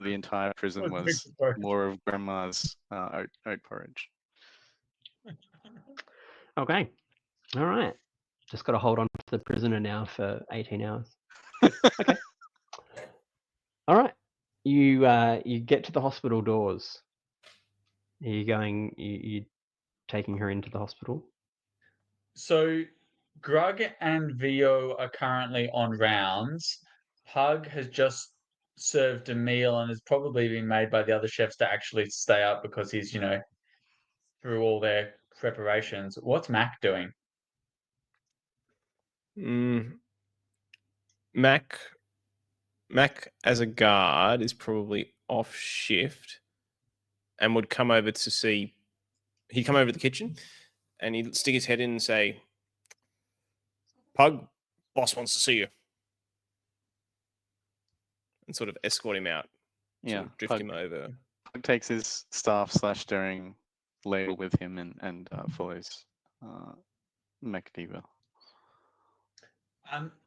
entire prison was more of Grandma's oat porridge. Okay. All right. Just got to hold on to the prisoner now for 18 hours. Good. Okay. All right. You get to the hospital doors. Are you going? You taking her into the hospital? So Grug and Vio are currently on rounds. Pug has just served a meal and has probably been made by the other chefs to actually stay up because he's, through all their preparations. What's Mac doing? Mac as a guard is probably off shift and would come over to see. He'd come over to the kitchen and he'd stick his head in and say, "Pug, boss wants to see you," and sort of escort him out. Yeah, drift him over. Pug takes his staff / stirring ladle with him and follows Macdiva.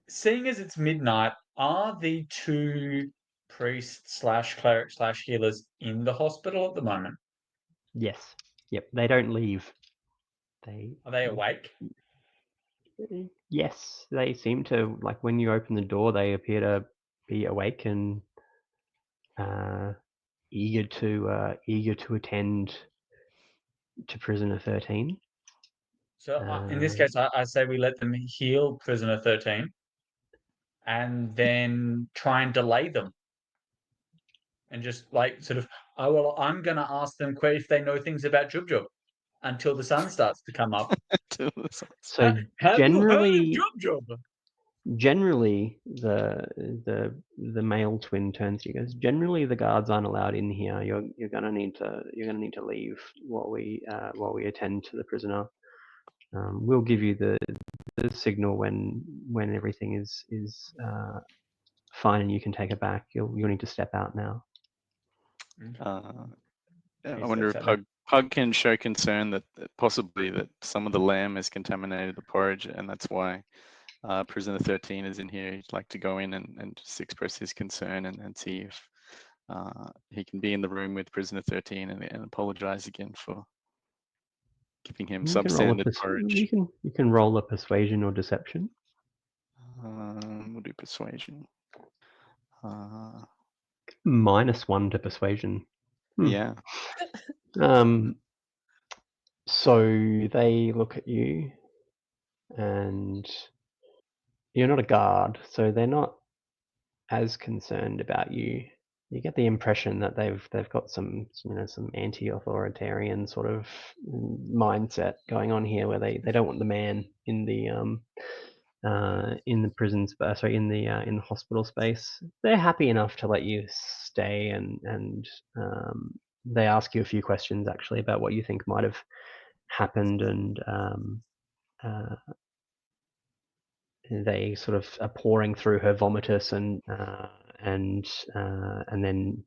Seeing as it's midnight, are the two priests / cleric / healers in the hospital at the moment? Yes. Yep. They don't leave. Are they awake? Yes, they seem to. Like when you open the door, they appear to be awake and eager to attend to prisoner 13. So in this case, I say we let them heal prisoner 13 and then try and delay them. And just like sort of, I'm going to ask them if they know things about Jub Jub until the sun starts to come up. So Have generally, you heard of Jub Jub? Generally, the male twin turns to you guys. Generally, the guards aren't allowed in here. You're gonna need to leave while we attend to the prisoner. We'll give you the signal when everything is fine and you can take it back. You'll need to step out now. I wonder if Pug can show concern that possibly that some of the lamb has contaminated the porridge, and that's why prisoner 13 is in here. He'd like to go in and just express his concern and see if he can be in the room with prisoner 13 and apologize again for giving him substandard porridge. You can roll a persuasion or deception. We'll do persuasion. -1 to persuasion. Yeah. So they look at you, and you're not a guard, so they're not as concerned about you. You get the impression that they've got some anti-authoritarian sort of mindset going on here, where they don't want the man in the prisons, in the hospital space. They're happy enough to let you stay, and they ask you a few questions actually about what you think might have happened, and they sort of are pouring through her vomitus and then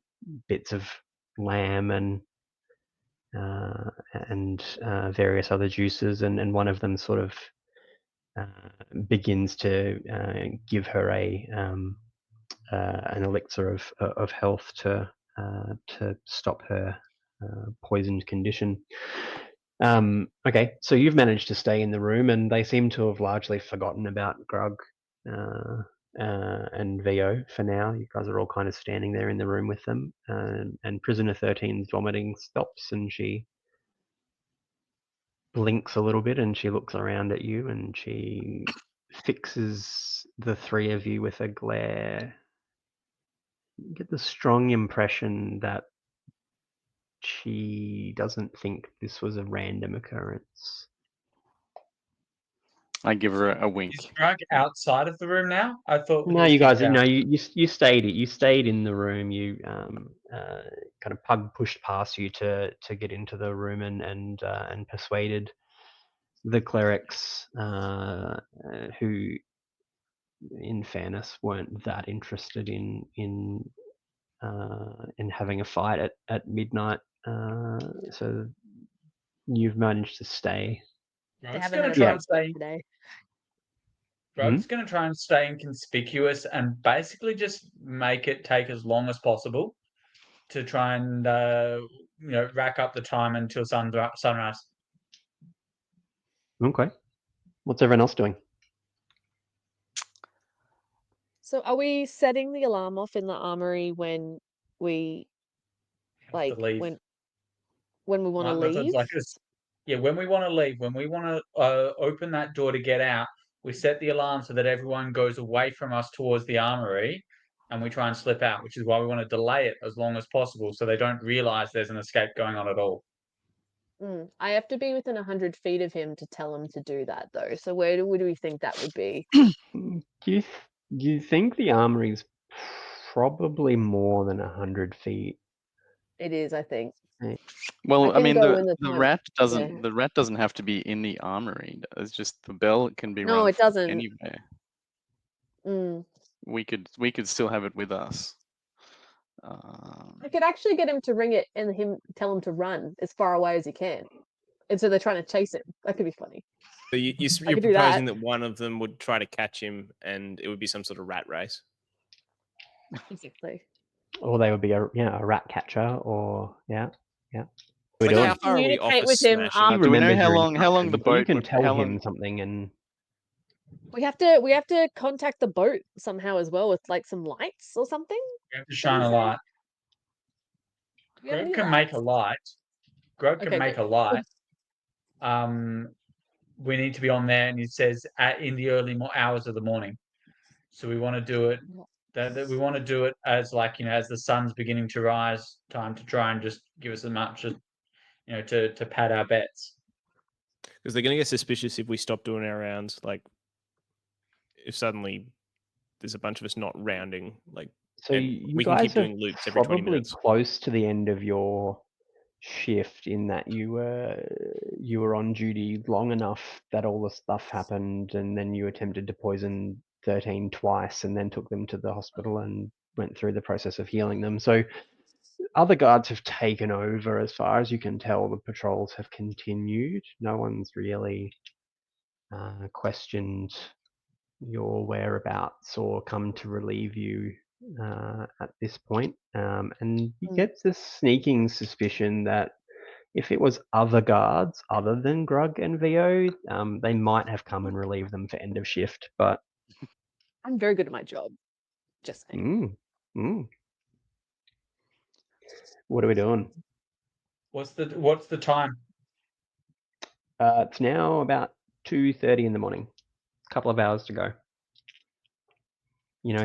bits of lamb and various other juices, and one of them sort of begins to give her an elixir of health to stop her poisoned condition. Okay, so you've managed to stay in the room, and they seem to have largely forgotten about Grug and Vo for now. You guys are all kind of standing there in the room with them, and prisoner 13's vomiting stops, and she blinks a little bit, and she looks around at you, and she fixes the three of you with a glare. You get the strong impression that she doesn't think this was a random occurrence. I give her a Is wink. Drug outside of the room now? I thought he No, was you guys, kicked out. you stayed in the room. You kind of pushed past you to get into the room and persuaded the clerics, who, in fairness, weren't that interested in having a fight at midnight. So you've managed to stay. They Drug's haven't going had to a try Yeah. and stay. today. Drug's going to try and stay inconspicuous and basically just make it take as long as possible to try and rack up the time until sunrise. Okay. What's everyone else doing? So are we setting the alarm off in the armory when we Have to leave. when we want to leave? When we want to leave, when we want to open that door to get out, we set the alarm so that everyone goes away from us towards the armory, and we try and slip out, which is why we want to delay it as long as possible so they don't realize there's an escape going on at all. I have to be within 100 feet of him to tell him to do that, though. So where do we think that would be? Do you think the armory's probably more than 100 feet? It is, I think. Well, I can mean, go in the the time- rat doesn't yeah. the rat doesn't have to be in the armory. It's just the bell can be No, run it doesn't. anywhere. Mm. We could still have it with us. I could actually get him to ring it and tell him to run as far away as he can. And so they're trying to chase him. That could be funny. So you're could do proposing that. that one of them would try to catch him, and it would be some sort of rat race. Exactly. Or they would be a rat catcher, or yeah. Like, doing? how far are we off Communicate of with him smashing? do we know remembers how your long the instructions, so you boat can would- tell how him long- something and We have to contact the boat somehow as well with like some lights or something. You have to shine a light. Do we have any Grog can make a lights? light. Grog can Okay, make good. a light. We need to be on there, and it says in the early hours of the morning. So we want to do it. We want to do it as as the sun's beginning to rise, time to try and just give us as much as to pad our bets. Because they're going to get suspicious if we stop doing our rounds. Like, if suddenly there's a bunch of us not rounding, so and you we can guys keep doing loops every 20 probably minutes. close to the end of your shift, in that you were on duty long enough that all the stuff happened, and then you attempted to poison 13 twice and then took them to the hospital and went through the process of healing them. So other guards have taken over. As far as you can tell, the patrols have continued. No one's really questioned your whereabouts or come to relieve you at this point. And you get this sneaking suspicion that if it was other guards other than Grug and VO, they might have come and relieved them for end of shift. But I'm very good at my job. Just saying. What are we doing? What's the time? It's now about 2:30 in the morning. A couple of hours to go.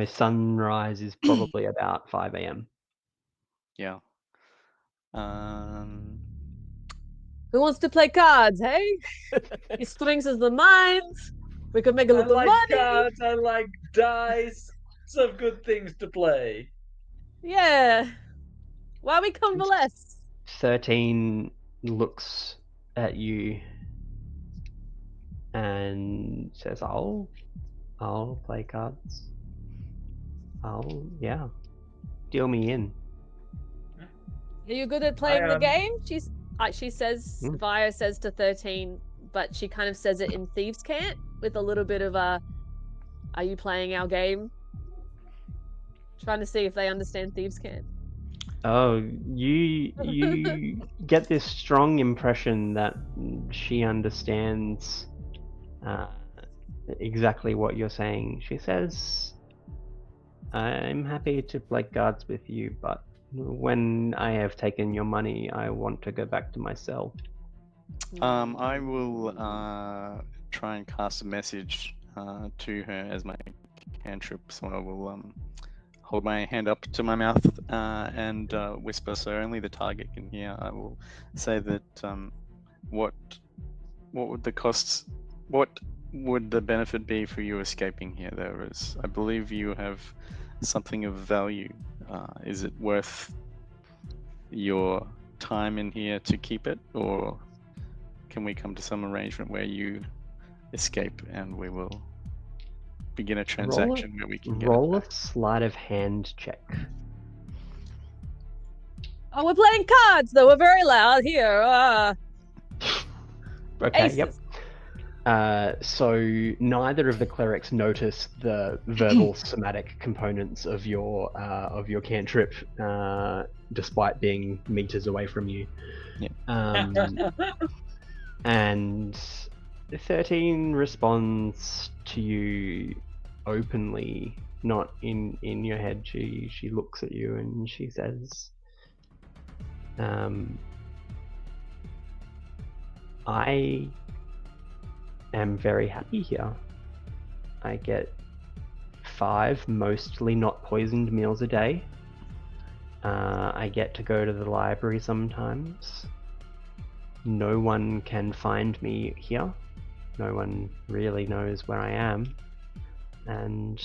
Sunrise is probably about 5 a.m. Yeah. Who wants to play cards, hey? He strings us the minds. We could make a little money. Cards, I like dice. Some good things to play. Yeah. Why we convalesce? 13 looks at you and says, I'll play cards. Deal me in. Are you good at playing the game? She says, Mm. Vio says to 13, but she kind of says it in Thieves' Cant with a little bit of a, are you playing our game? Trying to see if they understand Thieves' Cant. Oh, you get this strong impression that she understands exactly what you're saying. She says, I'm happy to play cards with you, but when I have taken your money, I want to go back to my cell. I will try and cast a message to her as my cantrip. So I will hold my hand up to my mouth and whisper, so only the target can hear. I will say that what would the costs? What would the benefit be for you escaping here? There is, I believe, you have something of value. Is it worth your time in here to keep it, or can we come to some arrangement where you escape and we will begin a transaction where we can get it Roll a back? sleight of hand check. Oh, we're playing cards, though. We're very loud here. Okay, Aces. yep. So neither of the clerics notice the verbal somatic components of your cantrip, despite being meters away from you. Yeah. And 13 responds to you openly, not in your head. She looks at you and she says, I am very happy here. I get 5 mostly not poisoned meals a day. I get to go to the library sometimes. No one can find me here. No one really knows where I am. And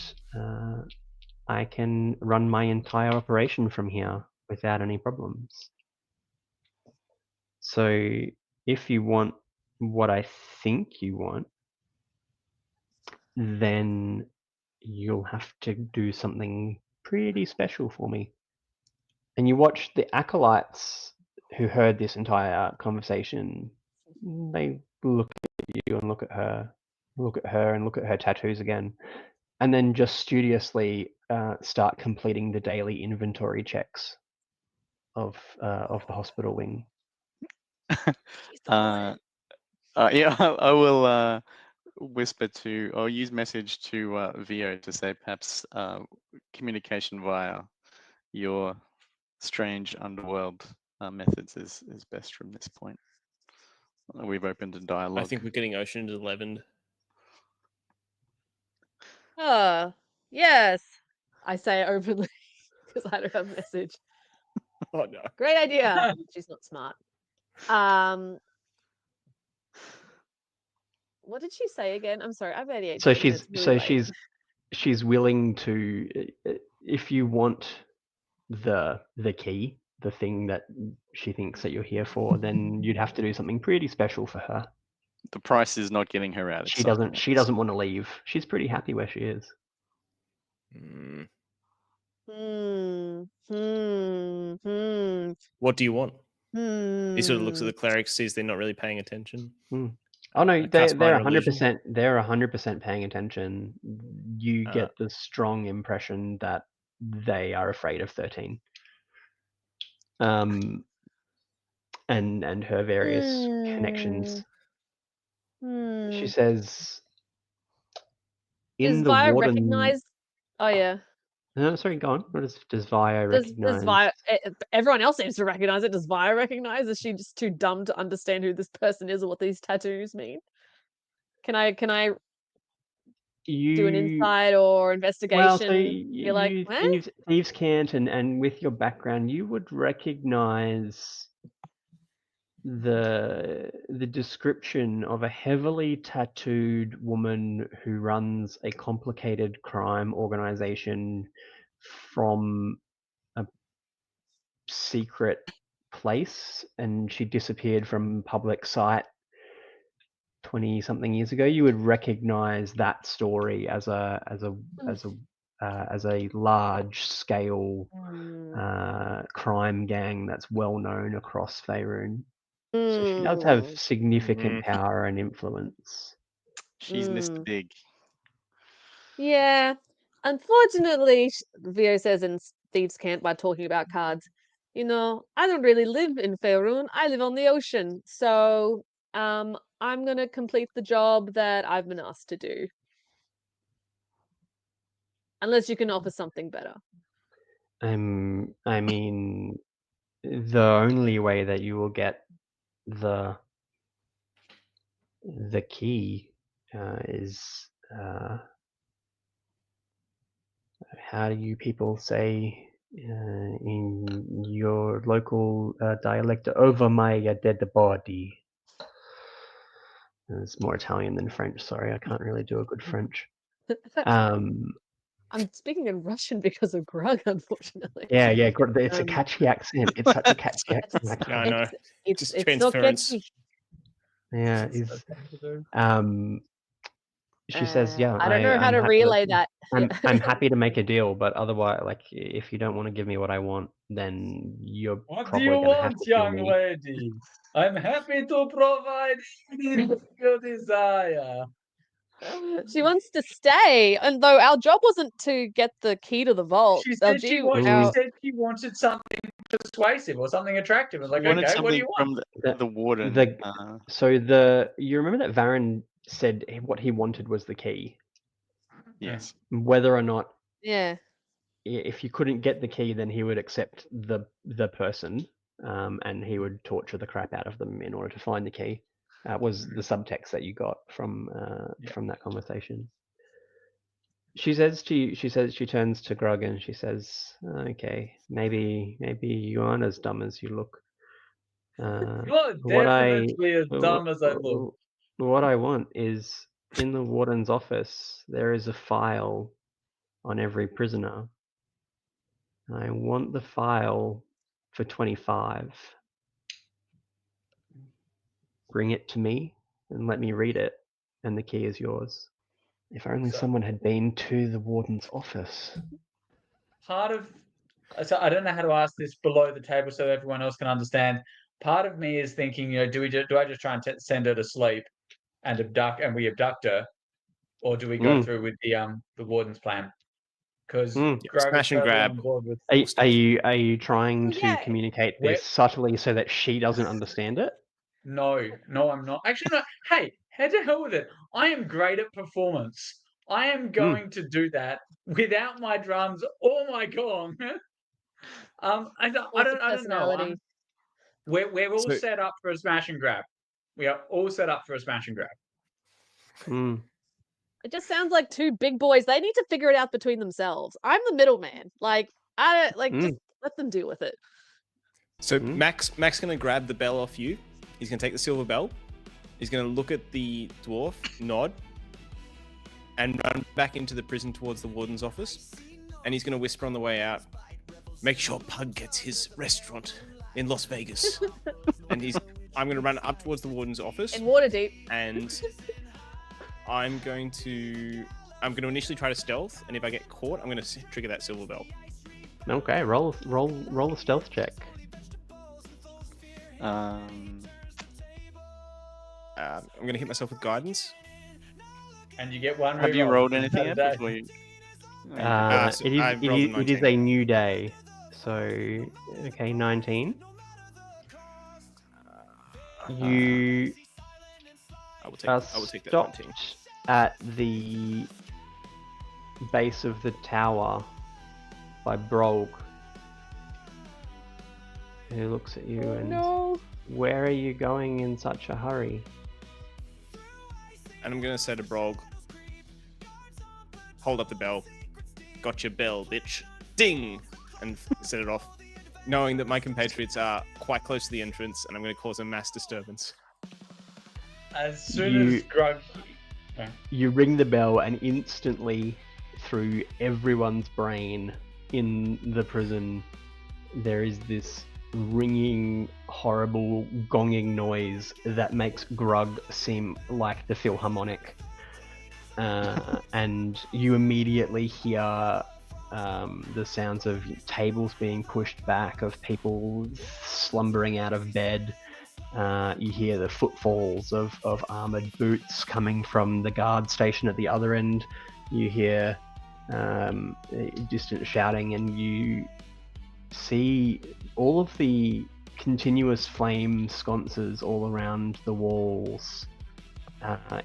I can run my entire operation from here without any problems. So if you want what I think you want, then you'll have to do something pretty special for me. And you watch the acolytes who heard this entire conversation. They look at you and look at her and look at her tattoos again, and then just studiously start completing the daily inventory checks of the hospital wing. Yeah, I will whisper to, or use message to Vio to say perhaps communication via your strange underworld methods is best from this point. We've opened a dialogue. I think we're getting Ocean to 11. Yes. I say it openly because I don't have a message. Oh no. Great idea. She's not smart. What did she say again? I'm sorry, I've ADHD. So and it's really late. she's willing to, if you want the key, the thing that she thinks that you're here for, then you'd have to do something pretty special for her. The price is not getting her out. She doesn't want to leave. She's pretty happy where she is. What do you want? Hmm. He sort of looks at the cleric, sees they're not really paying attention. Oh no, they're minor illusion. 100% paying attention. You get the strong impression that they are afraid of 13. And her various connections. She says, Does Vio recognize? Oh yeah. No, sorry, go on. What does Vio recognize? Does Vio? Everyone else seems to recognize it. Does Vio recognize? Is she just too dumb to understand who this person is or what these tattoos mean? Can I do an insight or investigation? Well, so You're like, thieves can't, and with your background, you would recognize the description of a heavily tattooed woman who runs a complicated crime organization from a secret place, and she disappeared from public sight 20-something years ago. You would recognize that story as a large scale crime gang that's well known across Faerun. So she does have significant power and influence. She's Mr. Big. Yeah. Unfortunately, Vio says in Thieves' Cant by talking about cards, I don't really live in Faerun. I live on the ocean. So I'm going to complete the job that I've been asked to do. Unless you can offer something better. I mean, the only way that you will get the key is how do you people say in your local dialect, over my dead body? It's more Italian than French. Sorry, I can't really do a good French. Um, I'm speaking in Russian because of Grug, unfortunately. yeah, it's a Um, catchy accent. It's such a catchy It's, accent. I Yeah, I can't. know. it's Just it's not transference. catchy. Yeah, is she says, yeah, I don't know how I'm to happy relay that. Yeah. I'm happy to make a deal, but otherwise, like, if you don't want to give me what I want, then you're What do probably you gonna have want, to kill young me. lady? I'm happy to provide anything you desire. She wants to stay, and though our job wasn't to get the key to the vault. She said she Ooh. wanted something persuasive or something attractive. I was like, Wanted okay, what do something you want? from the warden. You remember that Varen said what he wanted was the key. Yes. Whether or not, Yeah. if you couldn't get the key, then he would accept the person, and he would torture the crap out of them in order to find the key. Was the subtext that you got from that conversation. She turns to Grug and she says, "Okay, maybe you aren't as dumb as you look. You're What I definitely as dumb as I look. what I want is, in the warden's office, there is a file on every prisoner. I want the file for 25. Bring it to me and let me read it, and the key is yours." If only someone had been to the warden's office. So I don't know how to ask this below the table so everyone else can understand. Part of me is thinking, do I just try and send her to sleep and we abduct her, or do we go through with the warden's plan? Because Greg is Smash and totally grab. on board with. Are you trying to Yeah. communicate Where- this subtly so that she doesn't understand it? No, I'm not. Actually, no. Hey, head to hell with it. I am great at performance. I am going to do that without my drums or my gong. I don't know. We're all So- set up for a smash and grab. We are all set up for a smash and grab. It just sounds like two big boys. They need to figure it out between themselves. I'm the middleman. Just let them deal with it. So Mac's gonna grab the bell off you. He's gonna take the silver bell. He's gonna look at the dwarf, nod, and run back into the prison towards the warden's office. And he's gonna whisper on the way out, "Make sure Pug gets his restaurant in Las Vegas." And I'm gonna run up towards the warden's office. In Waterdeep. And I'm going to initially try to stealth, and if I get caught, I'm going to trigger that silver bell. Okay, roll a stealth check. I'm going to hit myself with guidance. And you get one. Have you reroll rolled for anything yet that before you? So I rolled a It is 19. a new day. So, okay, 19. You I will are take that stopped 19. at the base of the tower by Brolg, who looks at you and, No. "Where are you going in such a hurry?" And I'm going to say to Brog, "Hold up the bell. Got your bell, bitch. Ding!" And set it off, knowing that my compatriots are quite close to the entrance, and I'm going to cause a mass disturbance. As soon as Grug. You ring the bell, and instantly, through everyone's brain in the prison, there is this ringing, horrible, gonging noise that makes Grug seem like the Philharmonic. And you immediately hear the sounds of tables being pushed back, of people slumbering out of bed. You hear the footfalls of armored boots coming from the guard station at the other end. You hear distant shouting, and you see all of the continuous flame sconces all around the walls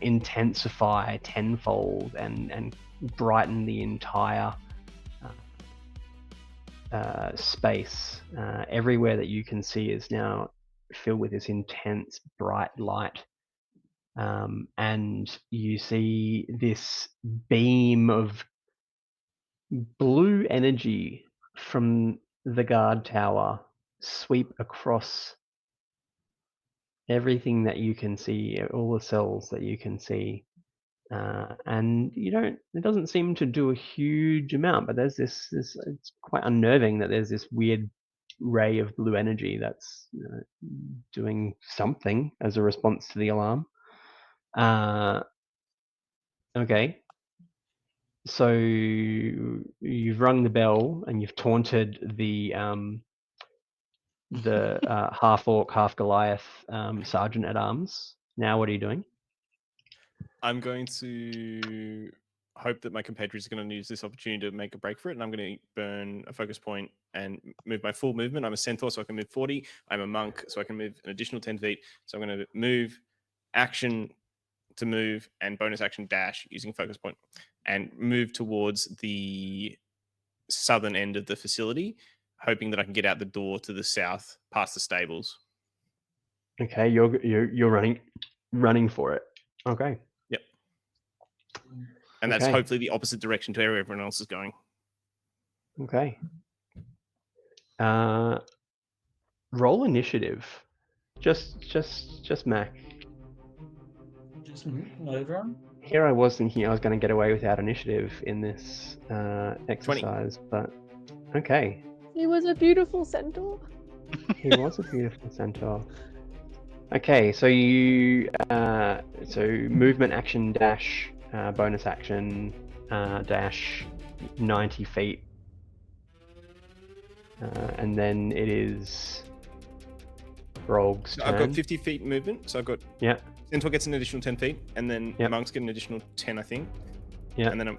intensify tenfold and brighten the entire space. Everywhere that you can see is now filled with this intense bright light. and you see this beam of blue energy from the guard tower sweep across everything that you can see, all the cells that you can see. And it doesn't seem to do a huge amount, but there's this it's quite unnerving that there's this weird ray of blue energy that's doing something as a response to the alarm. Okay. So you've rung the bell and you've taunted the half orc, half Goliath sergeant at arms. Now what are you doing? I'm going to hope that my compatriots are going to use this opportunity to make a break for it, and I'm going to burn a focus point and move my full movement. I'm a centaur, so I can move 40. I'm a monk, so I can move an additional 10 feet. So I'm going to move, action to move, and bonus action dash using focus point, and move towards the southern end of the facility, hoping that I can get out the door to the south past the stables. Okay, you're running for it. Okay. Yep. And that's hopefully the opposite direction to where everyone else is going. Okay. Roll initiative. Just Mac. Just everyone. Here I was thinking I was going to get away without initiative in this exercise, 20. But okay. He was a beautiful centaur. He was a beautiful centaur. Okay, so you movement action dash, bonus action dash 90 feet. And then it is Grog's turn. I've got 50 feet movement, so I've got yeah. Centaur gets an additional 10 feet, and then monks get an additional 10, I think. Yeah. And then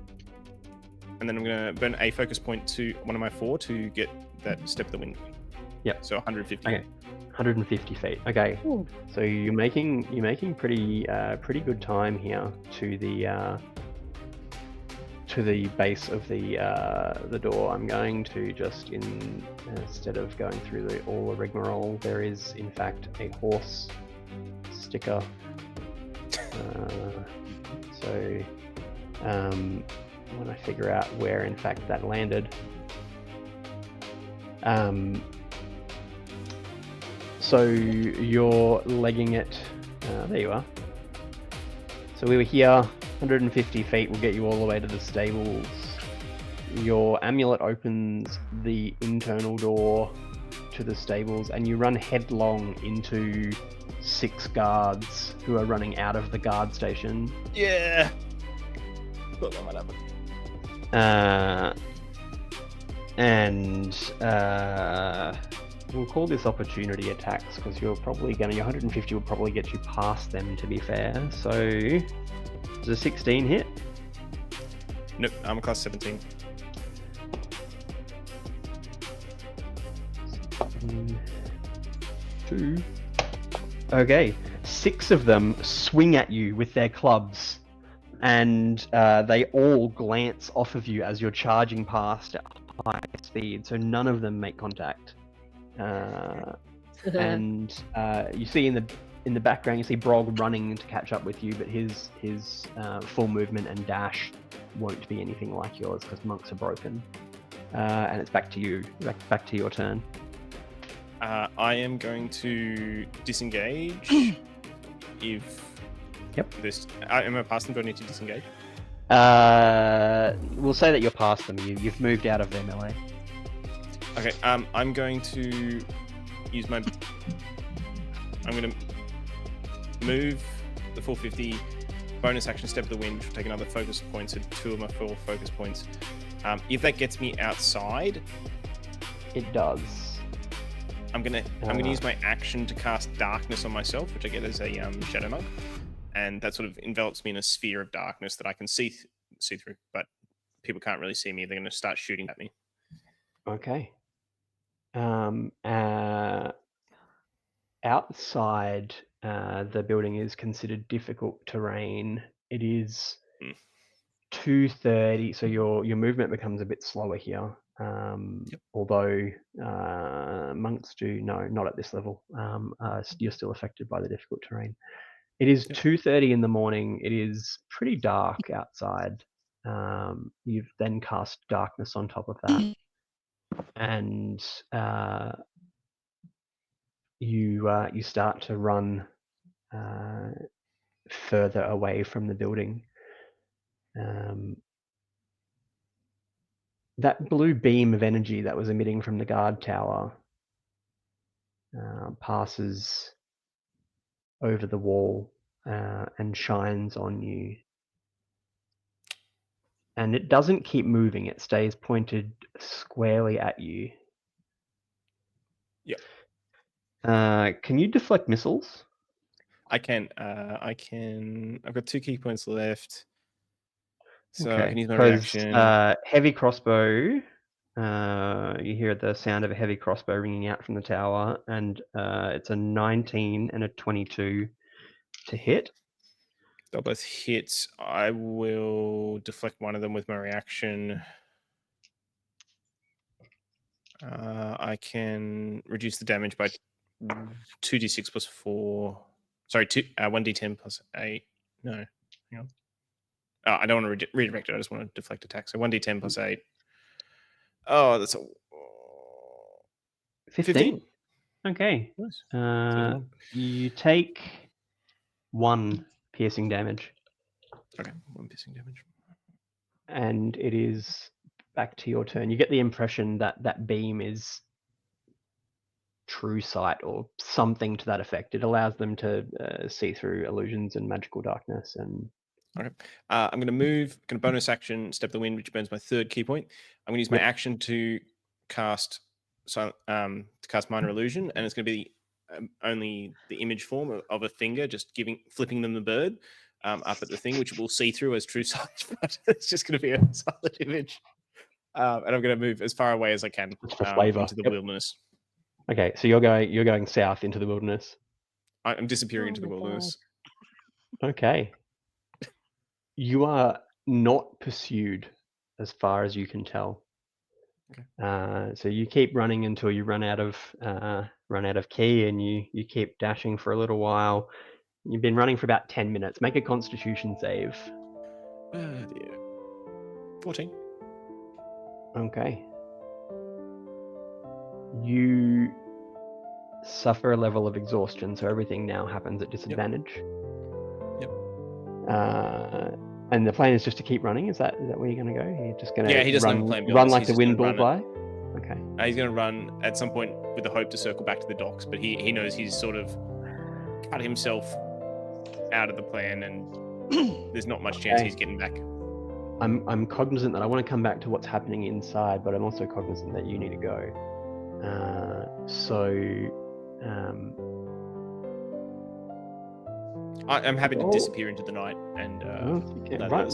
I'm gonna burn a focus point to one of my 4 to get that step of the wind. Yep. So 150. Okay. 150 feet. Okay. Ooh. So you're making pretty good time here to the base of the door. I'm going to just instead of going through all the rigmarole, there is in fact a horse sticker. So when I figure out where in fact that landed, so you're legging it. There you are. So we were here. 150 feet will get you all the way to the stables. Your amulet opens the internal door to the stables, and you run headlong into 6 guards who are running out of the guard station. Yeah. Thought that might happen. We'll call this opportunity attacks because your 150 will probably get you past them, to be fair. So does a 16 hit? Nope, I'm class 17. 2. Okay, 6 of them swing at you with their clubs, and they all glance off of you as you're charging past at high speed, so none of them make contact. And you see in the background, you see Brog running to catch up with you, but his full movement and dash won't be anything like yours because monks are broken. And it's back to you, back to your turn. I am going to disengage. Yep. Am I past them? Do I need to disengage? We'll say that you're past them. You've moved out of their melee. Okay. I'm going to use my. I'm going to move the 450 bonus action step of the wind, which will take another focus point, so 2 of my 4 focus points. If that gets me outside, it does. I'm gonna use my action to cast darkness on myself, which I get as a shadow monk, and that sort of envelops me in a sphere of darkness that I can see through, but people can't really see me. They're going to start shooting at me. Okay. Outside the building is considered difficult terrain. It is 2:30, so your movement becomes a bit slower here. Although monks not at this level. You're still affected by the difficult terrain. It is Yep. 2:30 in the morning. It is pretty dark outside. You've then cast darkness on top of that, and you start to run further away from the building. That blue beam of energy that was emitting from the guard tower passes over the wall and shines on you. And it doesn't keep moving. It stays pointed squarely at you. Yep. Can you deflect missiles? I can. I've got 2 key points left. So I can use my 'Cause, reaction. heavy crossbow. You hear the sound of a heavy crossbow ringing out from the tower, and it's a 19 and a 22 to hit. They'll both hit. I will deflect one of them with my reaction. I can reduce the damage by 2d6 plus 4. Sorry, 1d10 plus 8. No, hang on. I don't want to redirect it. I just want to deflect attack. So 1d10 plus 8. Oh, that's a 15. Okay. Nice. You take 1 piercing damage, Okay, 1 piercing damage. and it is back to your turn. You get the impression that that beam is true sight or something to that effect. It allows them to see through illusions and magical darkness. And okay, I'm going to move. Going to bonus action, step the wind, which burns my 3rd key point. I'm going to use my action to cast minor illusion, and it's going to be only the image form of a finger, just flipping them the bird up at the thing, which we'll see through as true sight. But it's just going to be a solid image, and I'm going to move as far away as I can for flavor. into the wilderness. Okay, so you're going south into the wilderness. I'm disappearing into the my wilderness. Okay. You are not pursued as far as you can tell. Okay. So you keep running until you run out of key, and you keep dashing for a little while. You've been running for about 10 minutes. Make a Constitution save. Dear. 14. Okay. You suffer a level of exhaustion, so everything now happens at disadvantage. Yep. And the plan is just to keep running. Is that where you're going to go? You're just going to he doesn't have a plan. run like the wind blows by? Okay. He's going to run at some point with the hope to circle back to the docks, but he knows he's sort of cut himself out of the plan, and there's not much chance he's getting back. I'm cognizant that I want to come back to what's happening inside, but I'm also cognizant that you need to go. I'm happy to disappear into the night and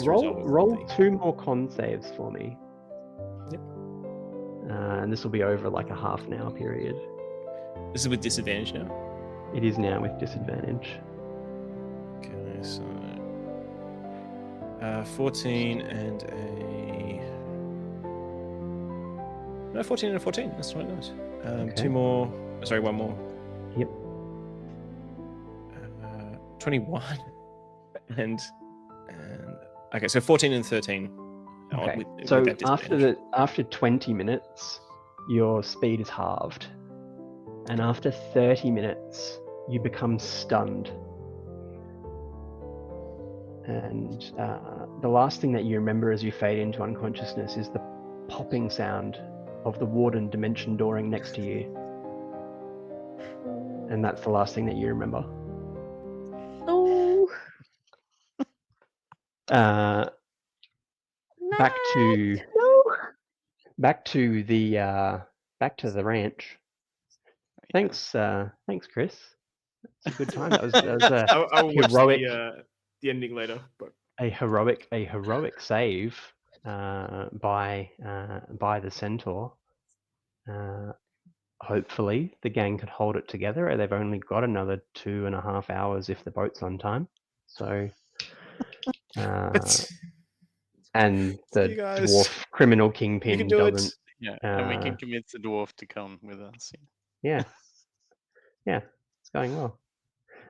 roll 2 more con saves for me. Yep. And this will be over like a half an hour period. This is with disadvantage now? It is now with disadvantage. Okay, so 14 and a... No, 14 and a 14. That's right, nice. Okay. 2 more. Sorry, 1 more. Yep. 21 and okay, so 14 and 13. Okay. So after 20 minutes, your speed is halved, and after 30 minutes, you become stunned. And the last thing that you remember as you fade into unconsciousness is the popping sound of the Warden dimension dooring next to you. And that's the last thing that you remember. Oh. Back to the ranch. Thanks, Chris. It's a good time. That was I will heroic. Watch the ending later, but a heroic save by the centaur. Hopefully the gang could hold it together. They've only got another 2.5 hours if the boat's on time. So, and the dwarf criminal kingpin doesn't. Yeah, and we can convince the dwarf to come with us. Yeah, it's going well.